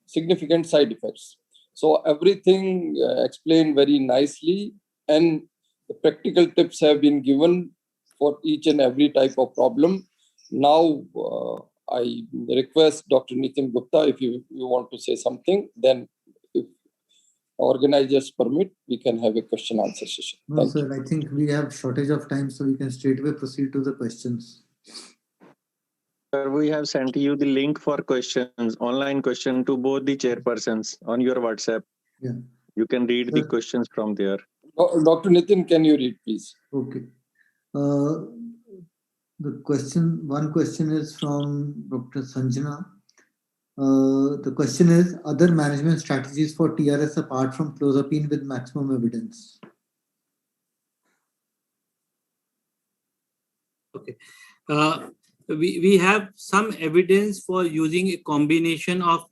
significant side effects. So everything explained very nicely, and the practical tips have been given for each and every type of problem. Now, I request Dr. Nitin Gupta, if you want to say something, then if organizers permit, we can have a question answer session. No, sir, I think we have shortage of time, so we can straight away proceed to the questions. Sir, we have sent you the link for questions, online question to both the chairpersons on your WhatsApp. Yeah. You can read the questions from there. Dr. Nitin, can you read, please? Okay. One question is from Dr. Sanjana. The question is, other management strategies for TRS apart from clozapine with maximum evidence? Okay. We have some evidence for using a combination of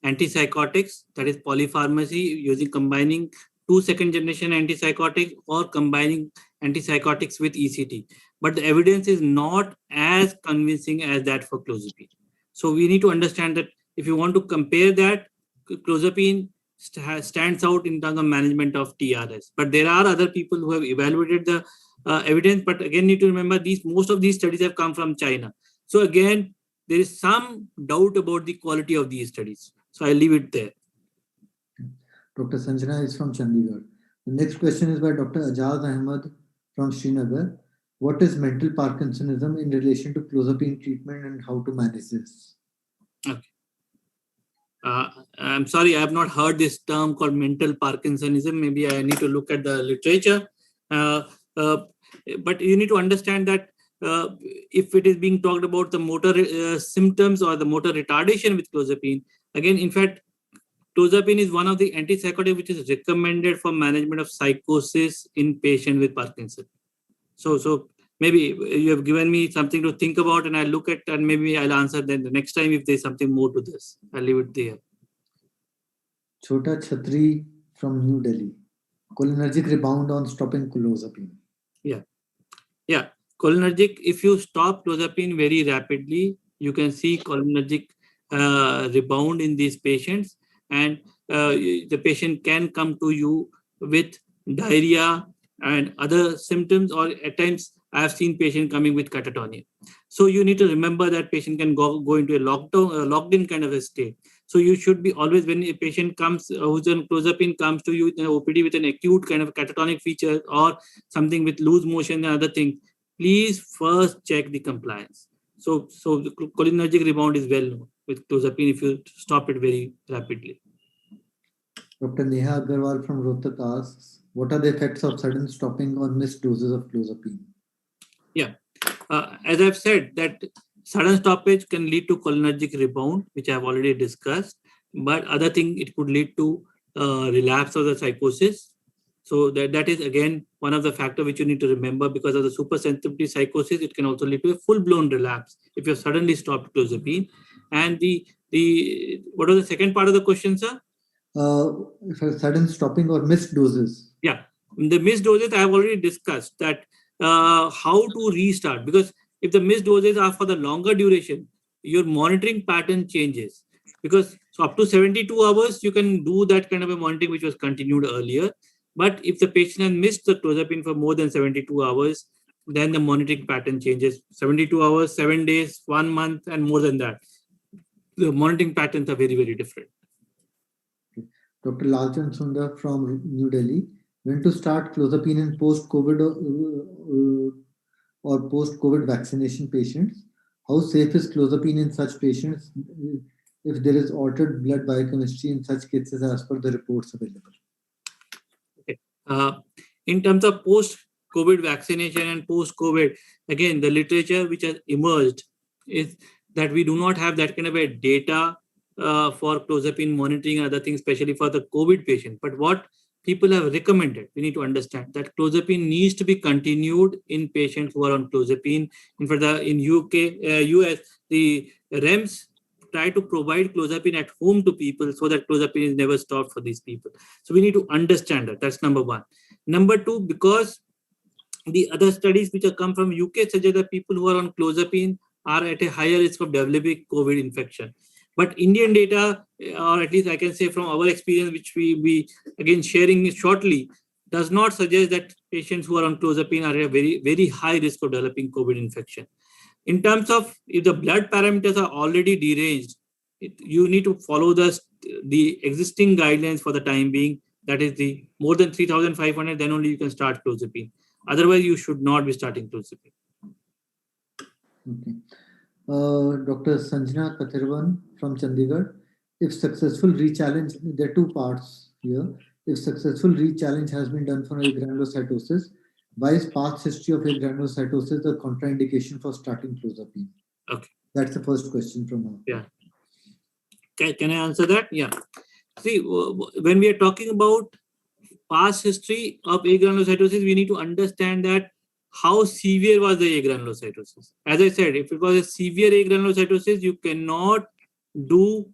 antipsychotics, that is polypharmacy, combining 2 second-generation antipsychotics or combining antipsychotics with ECT. But the evidence is not as convincing as that for clozapine. So we need to understand that if you want to compare that, clozapine stands out in terms of management of TRS. But there are other people who have evaluated the evidence, but again, need to remember most of these studies have come from China. So again, there is some doubt about the quality of these studies. So I'll leave it there. Dr. Sanjana is from Chandigarh. The next question is by Dr. Ajaz Ahmed from Srinagar. What is mental Parkinsonism in relation to clozapine treatment and how to manage this? Okay. I'm sorry, I have not heard this term called mental Parkinsonism. Maybe I need to look at the literature. But you need to understand that if it is being talked about the motor symptoms or the motor retardation with clozapine, again, in fact, clozapine is one of the antipsychotics which is recommended for management of psychosis in patients with Parkinson. So maybe you have given me something to think about, and I'll look at and maybe I'll answer then the next time if there's something more to this. I'll leave it there. Chota Chhatri from New Delhi. Cholinergic rebound on stopping clozapine. Yeah. Cholinergic, if you stop clozapine very rapidly, you can see cholinergic rebound in these patients, and the patient can come to you with diarrhea and other symptoms, or at times I have seen patient coming with catatonia. So you need to remember that patient can go into a locked in kind of a state. So you should be always, when a patient comes who's on clozapine comes to you in an OPD with an acute kind of catatonic feature or something with loose motion and other things, please first check the compliance. So the cholinergic rebound is well known with clozapine if you stop it very rapidly. Dr. Neha Agarwal from Rohtak asks, what are the effects of sudden stopping or missed doses of clozapine? Yeah. As I've said, that sudden stoppage can lead to cholinergic rebound, which I've already discussed. But other thing, it could lead to relapse of the psychosis. So that is again one of the factors which you need to remember, because of the supersensitivity psychosis, it can also lead to a full-blown relapse if you suddenly stopped clozapine. And what was the second part of the question, sir? Sudden stopping or missed doses. Yeah, the missed doses I have already discussed that how to restart, because if the missed doses are for the longer duration, your monitoring pattern changes, because so up to 72 hours you can do that kind of a monitoring which was continued earlier. But if the patient has missed the clozapine for more than 72 hours, then the monitoring pattern changes. 72 hours, 7 days, 1 month, and more than that. The monitoring patterns are very, very different. Dr. Lalchand Sundar from New Delhi. When to start clozapine in post-COVID or post-COVID vaccination patients? How safe is clozapine in such patients if there is altered blood biochemistry in such cases as per the reports available? Okay. In terms of post-COVID vaccination and post-COVID, again, the literature which has emerged is that we do not have that kind of a data for clozapine monitoring and other things, especially for the COVID patient. But what people have recommended, we need to understand that clozapine needs to be continued in patients who are on clozapine. In fact, in US, the REMS try to provide clozapine at home to people so that clozapine is never stopped for these people. So we need to understand that. That's number one. Number two, because the other studies which have come from UK suggest that people who are on clozapine are at a higher risk of developing COVID infection. But Indian data, or at least I can say from our experience, which we again sharing shortly, does not suggest that patients who are on clozapine are at a very, very high risk of developing COVID infection. In terms of if the blood parameters are already deranged, you need to follow the existing guidelines for the time being. That is the more than 3,500, then only you can start clozapine. Otherwise, you should not be starting clozapine. Okay. Dr. Sanjana Kathirwan from Chandigarh. If successful rechallenge, there are two parts here. If successful rechallenge has been done for agranulocytosis, why is past history of agranulocytosis a contraindication for starting clozapine? Okay. That's the first question from her. Yeah. Can I answer that? Yeah. See, when we are talking about past history of agranulocytosis, we need to understand that how severe was the agranulocytosis. As I said, if it was a severe agranulocytosis, you cannot do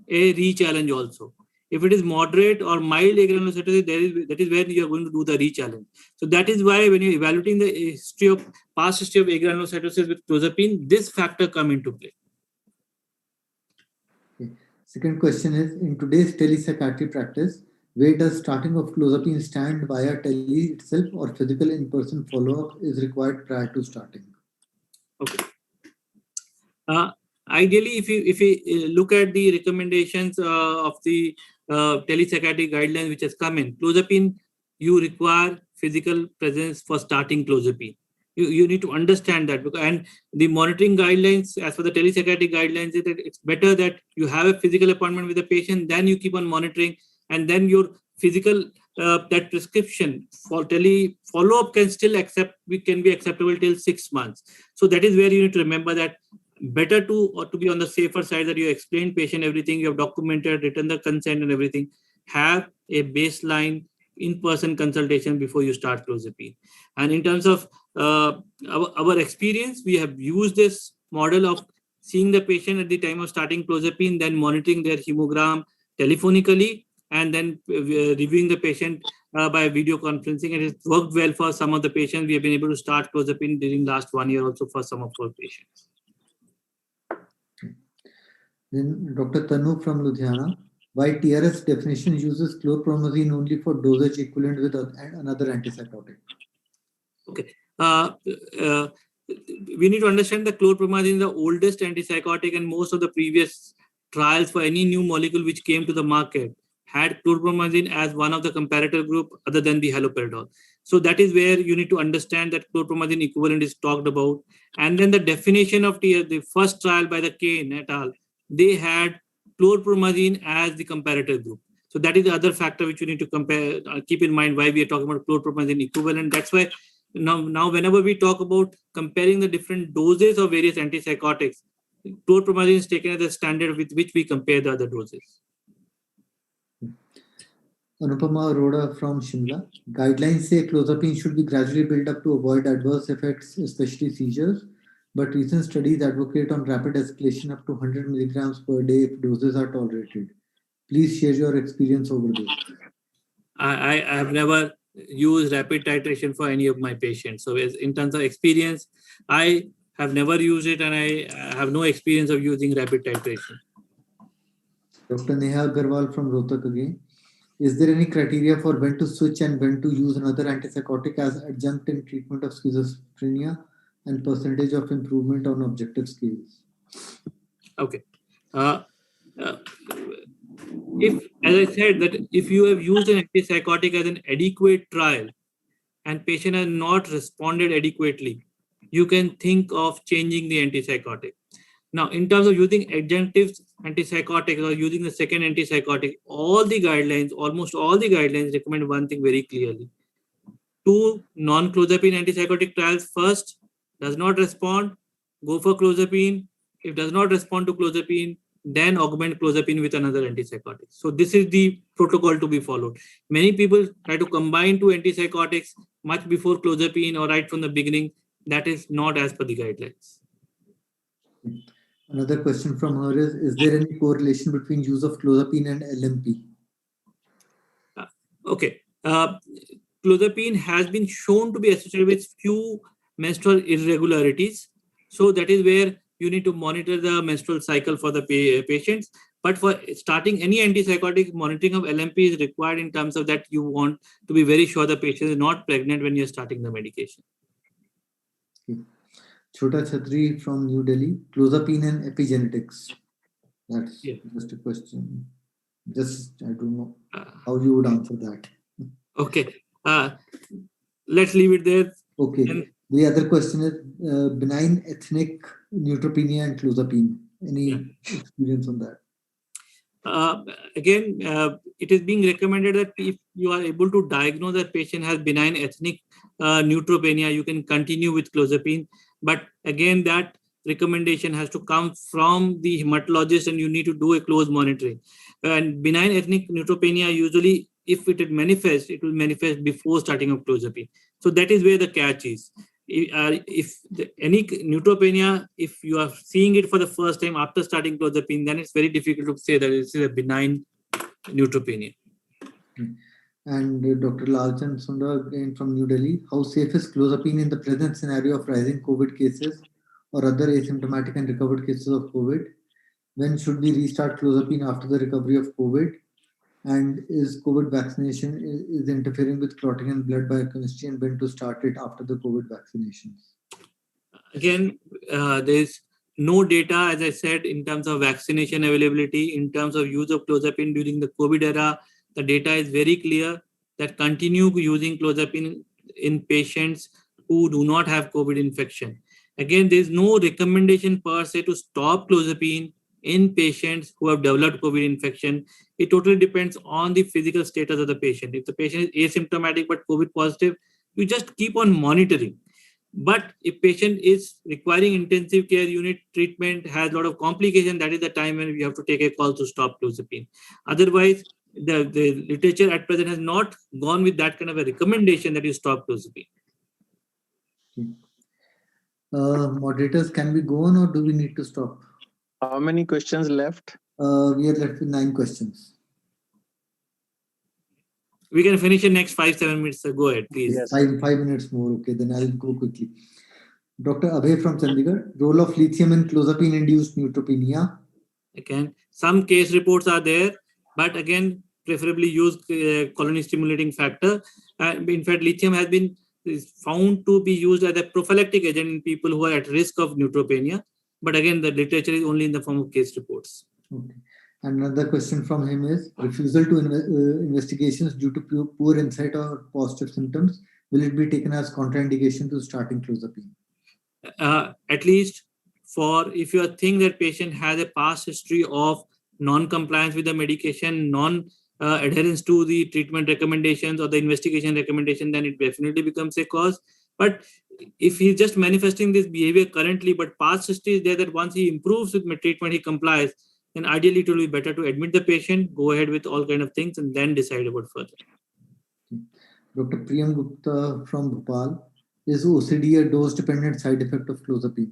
a rechallenge also. If it is moderate or mild agranulocytosis, that is where you are going to do the rechallenge. So that is why when you're evaluating the past history of agranulocytosis with clozapine, this factor come into play. Okay. Second question is, in today's telepsychiatry practice, where does starting of clozapine stand via tele itself or physical in-person follow-up is required prior to starting? Okay. Ideally, if you look at the recommendations of the telepsychiatry guidelines which has come in, clozapine, you require physical presence for starting clozapine. You need to understand that, and the monitoring guidelines as for the telepsychiatry guidelines is that it's better that you have a physical appointment with the patient, then you keep on monitoring, and then your physical that prescription for tele follow-up can be acceptable till 6 months. So that is where you need to remember that better to be on the safer side, that you explain patient everything, you have documented, written the consent and everything. Have a baseline in-person consultation before you start clozapine. And in terms of our experience, we have used this model of seeing the patient at the time of starting clozapine, then monitoring their hemogram telephonically, and then reviewing the patient by video conferencing. And it worked well for some of the patients. We have been able to start clozapine during last 1 year also for some of our patients. Then Dr. Tanu from Ludhiana. Why TRS definition uses chlorpromazine only for dosage equivalent with another antipsychotic? Okay. We need to understand that chlorpromazine is the oldest antipsychotic, and most of the previous trials for any new molecule which came to the market had chlorpromazine as one of the comparator group other than the haloperidol. So that is where you need to understand that chlorpromazine equivalent is talked about. And then the definition of the first trial by the Kane et al., they had chlorpromazine as the comparator group. So that is the other factor which you need to compare, keep in mind why we are talking about chlorpromazine equivalent. That's why now whenever we talk about comparing the different doses of various antipsychotics, chlorpromazine is taken as a standard with which we compare the other doses. Anupama Arora from Shimla. Guidelines say clozapine should be gradually built up to avoid adverse effects, especially seizures. But recent studies advocate on rapid escalation up to 100 milligrams per day if doses are tolerated. Please share your experience over this. I have never used rapid titration for any of my patients. So in terms of experience, I have never used it, and I have no experience of using rapid titration. Dr. Neha Agarwal from Rohtak again. Is there any criteria for when to switch and when to use another antipsychotic as adjunct in treatment of schizophrenia, and percentage of improvement on objective scales? Okay. If, as I said, that if you have used an antipsychotic as an adequate trial and patient has not responded adequately, you can think of changing the antipsychotic. Now, in terms of using adjunctive antipsychotic or using the second antipsychotic, almost all the guidelines recommend one thing very clearly. 2 non-clozapine antipsychotic trials first, does not respond, go for clozapine. If does not respond to clozapine, then augment clozapine with another antipsychotic. So this is the protocol to be followed. Many people try to combine 2 antipsychotics much before clozapine or right from the beginning. That is not as per the guidelines. Another question from her is there any correlation between use of clozapine and LMP? Okay. Clozapine has been shown to be associated with few menstrual irregularities. So that is where you need to monitor the menstrual cycle for the patients. But for starting any antipsychotic, monitoring of LMP is required in terms of that you want to be very sure the patient is not pregnant when you're starting the medication. Okay. Chota Chhatri from New Delhi, clozapine and epigenetics. That's just a question. Just, I don't know how you would answer that. Okay. Let's leave it there. Okay. And the other question is benign ethnic neutropenia and clozapine. Any experience on that? Again, it is being recommended that if you are able to diagnose that patient has benign ethnic neutropenia, you can continue with clozapine. But again, that recommendation has to come from the hematologist and you need to do a close monitoring. And benign ethnic neutropenia, usually if it manifests, it will manifest before starting of clozapine. So that is where the catch is. If any neutropenia, if you are seeing it for the first time after starting clozapine, then it's very difficult to say that this is a benign neutropenia. And Dr. Lalchand Sundar again from New Delhi, how safe is clozapine in the present scenario of rising COVID cases or other asymptomatic and recovered cases of COVID? When should we restart clozapine after the recovery of COVID? And is COVID vaccination is interfering with clotting and blood biochemistry, and when to start it after the COVID vaccinations? Again, there is no data, as I said, in terms of vaccination availability, in terms of use of clozapine during the COVID era. The data is very clear that continue using clozapine in patients who do not have COVID infection. Again, there is no recommendation per se to stop clozapine in patients who have developed COVID infection. It totally depends on the physical status of the patient. If the patient is asymptomatic but COVID positive, you just keep on monitoring. But if patient is requiring intensive care unit treatment, has a lot of complication, that is the time when we have to take a call to stop clozapine. Otherwise, the literature at present has not gone with that kind of a recommendation that you stop clozapine. Moderators, can we go on or do we need to stop? How many questions left? We are left with 9 questions. We can finish in next 5-7 minutes. So go ahead, please. Yes. 5 minutes more. Okay, then I'll go quickly. Dr. Abhay from Chandigarh, role of lithium in clozapine-induced neutropenia. Again, some case reports are there, but again, preferably use colony-stimulating factor. In fact, lithium has been found to be used as a prophylactic agent in people who are at risk of neutropenia. But again, the literature is only in the form of case reports. Okay. Another question from him is refusal to investigations due to poor insight or positive symptoms. Will it be taken as contraindication to starting clozapine? At least for if you think that patient has a past history of non-compliance with the medication, non-adherence to the treatment recommendations or the investigation recommendation, then it definitely becomes a cause. But if he's just manifesting this behavior currently, but past history is there that once he improves with treatment, he complies, then ideally it will be better to admit the patient, go ahead with all kind of things, and then decide about further. Dr. Priyam Gupta from Bhopal, is OCD a dose-dependent side effect of clozapine?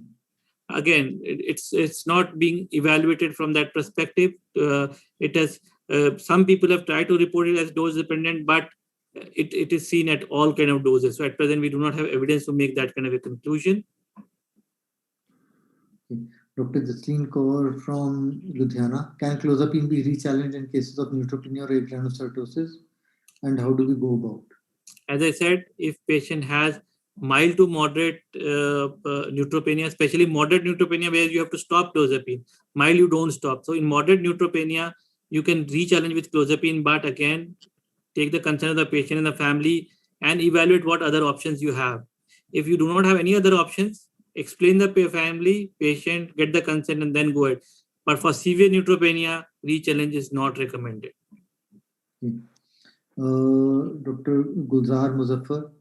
Again, it's not being evaluated from that perspective. It has some people have tried to report it as dose-dependent, but it is seen at all kind of doses. So at present, we do not have evidence to make that kind of a conclusion. Okay. Dr. Jasleen Kaur from Ludhiana, can clozapine be rechallenged in cases of neutropenia or agranulocytosis? And how do we go about? As I said, if patient has mild to moderate neutropenia, especially moderate neutropenia where you have to stop clozapine, mild you don't stop. So in moderate neutropenia, you can re-challenge with clozapine, but again, take the consent of the patient and the family and evaluate what other options you have. If you do not have any other options, explain the family, patient, get the consent, and then go ahead. But for severe neutropenia, re-challenge is not recommended. Dr. Gulzar Muzaffar,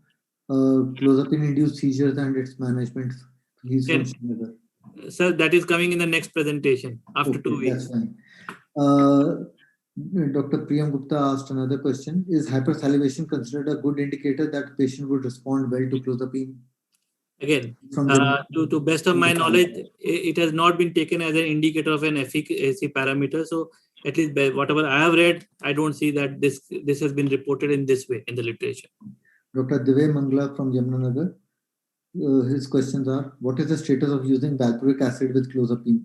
clozapine-induced seizures and its management. He's from Srinagar. Sir, that is coming in the next presentation after 2 weeks. That's fine. Dr. Priyam Gupta asked another question. Is hypersalivation considered a good indicator that patient would respond well to clozapine? Again, to best of my knowledge, it has not been taken as an indicator of an efficacy parameter. So at least whatever I have read, I don't see that this has been reported in this way in the literature. Dr. Divay Mangla from Yamunanagar. His questions are: what is the status of using valproic acid with clozapine?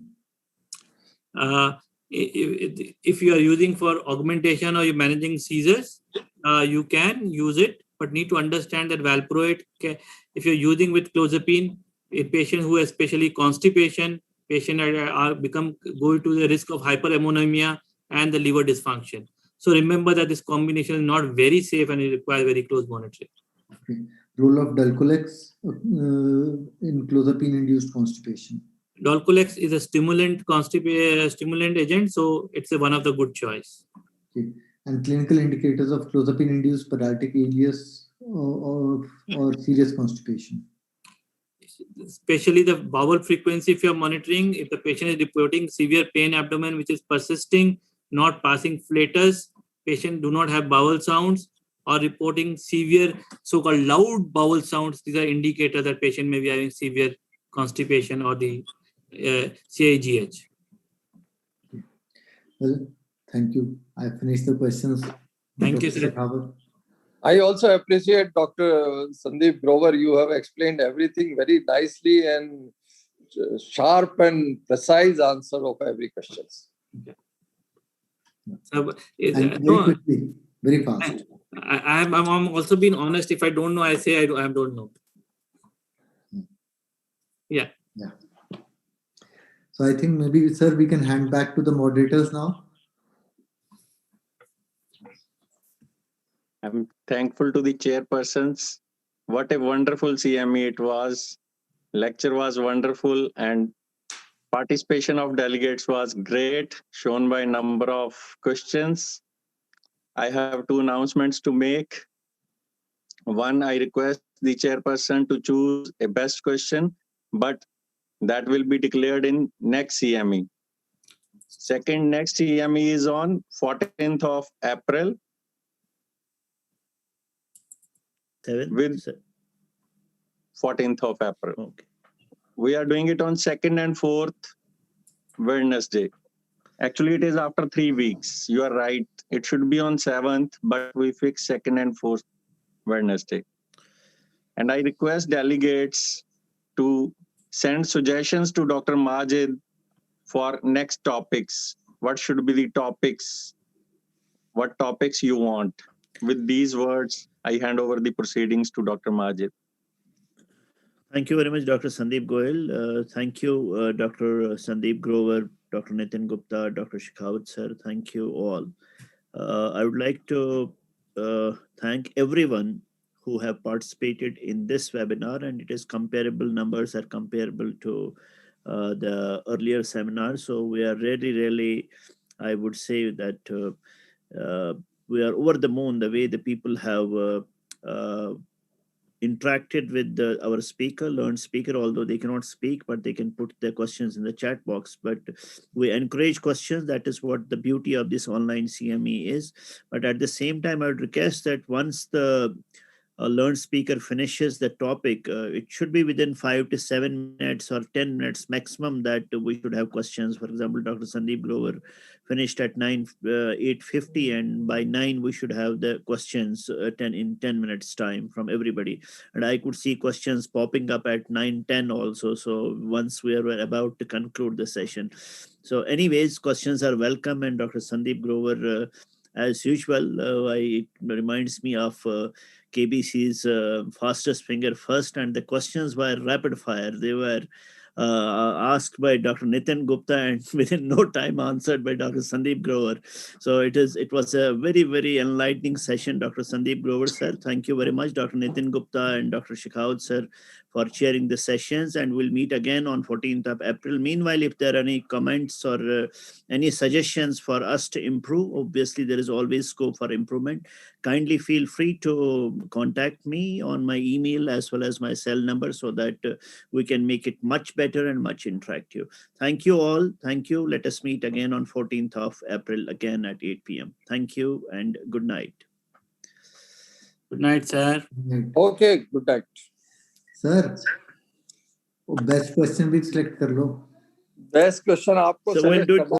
If you are using for augmentation or you're managing seizures, you can use it, but need to understand that valproate, if you're using with clozapine, a patient who has especially constipation, patient are go to the risk of hyperammonemia and the liver dysfunction. So remember that this combination is not very safe and it requires very close monitoring. Okay. Role of Dulcolex in clozapine-induced constipation. Dulcolex is a stimulant agent, so it's one of the good choice. Okay. And clinical indicators of clozapine-induced paretic ileus or serious constipation. Especially the bowel frequency, if you're monitoring, if the patient is reporting severe pain abdomen which is persisting, not passing flatus, patient do not have bowel sounds, or reporting severe so-called loud bowel sounds, these are indicators that patient may be having severe constipation or the CIGH. Well, thank you. I finished the questions. Thank you, sir. I also appreciate Dr. Sandeep Grover. You have explained everything very nicely and sharp and precise answer of every question. Okay. Very quickly, very fast. I'm also being honest. If I don't know, I say I don't know. Yeah. Yeah. So I think maybe, sir, we can hand back to the moderators now. I'm thankful to the chairpersons. What a wonderful CME it was. Lecture was wonderful and participation of delegates was great, shown by number of questions. I have 2 announcements to make. One, I request the chairperson to choose a best question, but that will be declared in next CME. Second, next CME is on 14th of April. With 14th of April. Okay. We are doing it on 2nd and 4th Wednesday. Actually, it is after 3 weeks. You are right. It should be on 7th, but we fix 2nd and 4th Wednesday. And I request delegates to send suggestions to Dr. Majid for next topics. What should be the topics? What topics you want? With these words, I hand over the proceedings to Dr. Majid. Thank you very much, Dr. Sandeep Goel. Thank you, Dr. Sandeep Grover, Dr. Nitin Gupta, Dr. Shekhawat, sir. Thank you all. I would like to thank everyone who have participated in this webinar, and it is comparable, numbers are comparable to the earlier seminar. So we are really, I would say that we are over the moon the way the people have interacted with our speaker, learned speaker, although they cannot speak, but they can put their questions in the chat box. But we encourage questions. That is what the beauty of this online CME is. But at the same time, I would request that once the learned speaker finishes the topic, it should be within 5 to 7 minutes or 10 minutes maximum that we should have questions. For example, Dr. Sandeep Grover finished at 8:50, and by 9 we should have the questions in 10 minutes time from everybody. And I could see questions popping up at 9:10 also. So once we are about to conclude the session. So anyways, questions are welcome. And Dr. Sandeep Grover, as usual, it reminds me of KBC's fastest finger first, and the questions were rapid fire. They were asked by Dr. Nitin Gupta and within no time answered by Dr. Sandeep Grover. So it was a very enlightening session, Dr. Sandeep Grover, sir. Thank you very much, Dr. Nitin Gupta and Dr. Shekhawat, sir, for chairing the sessions, and we'll meet again on 14th of April. Meanwhile, if there are any comments or any suggestions for us to improve, obviously there is always scope for improvement. Kindly feel free to contact me on my email as well as my cell number so that we can make it much better and much interactive. Thank you all. Thank you. Let us meet again on 14th of April again at 8 p.m. Thank you and good night. Good night, sir. Right. Okay, good night. Sir, वो best question भी select कर लो. Best question आपको So we'll select do करना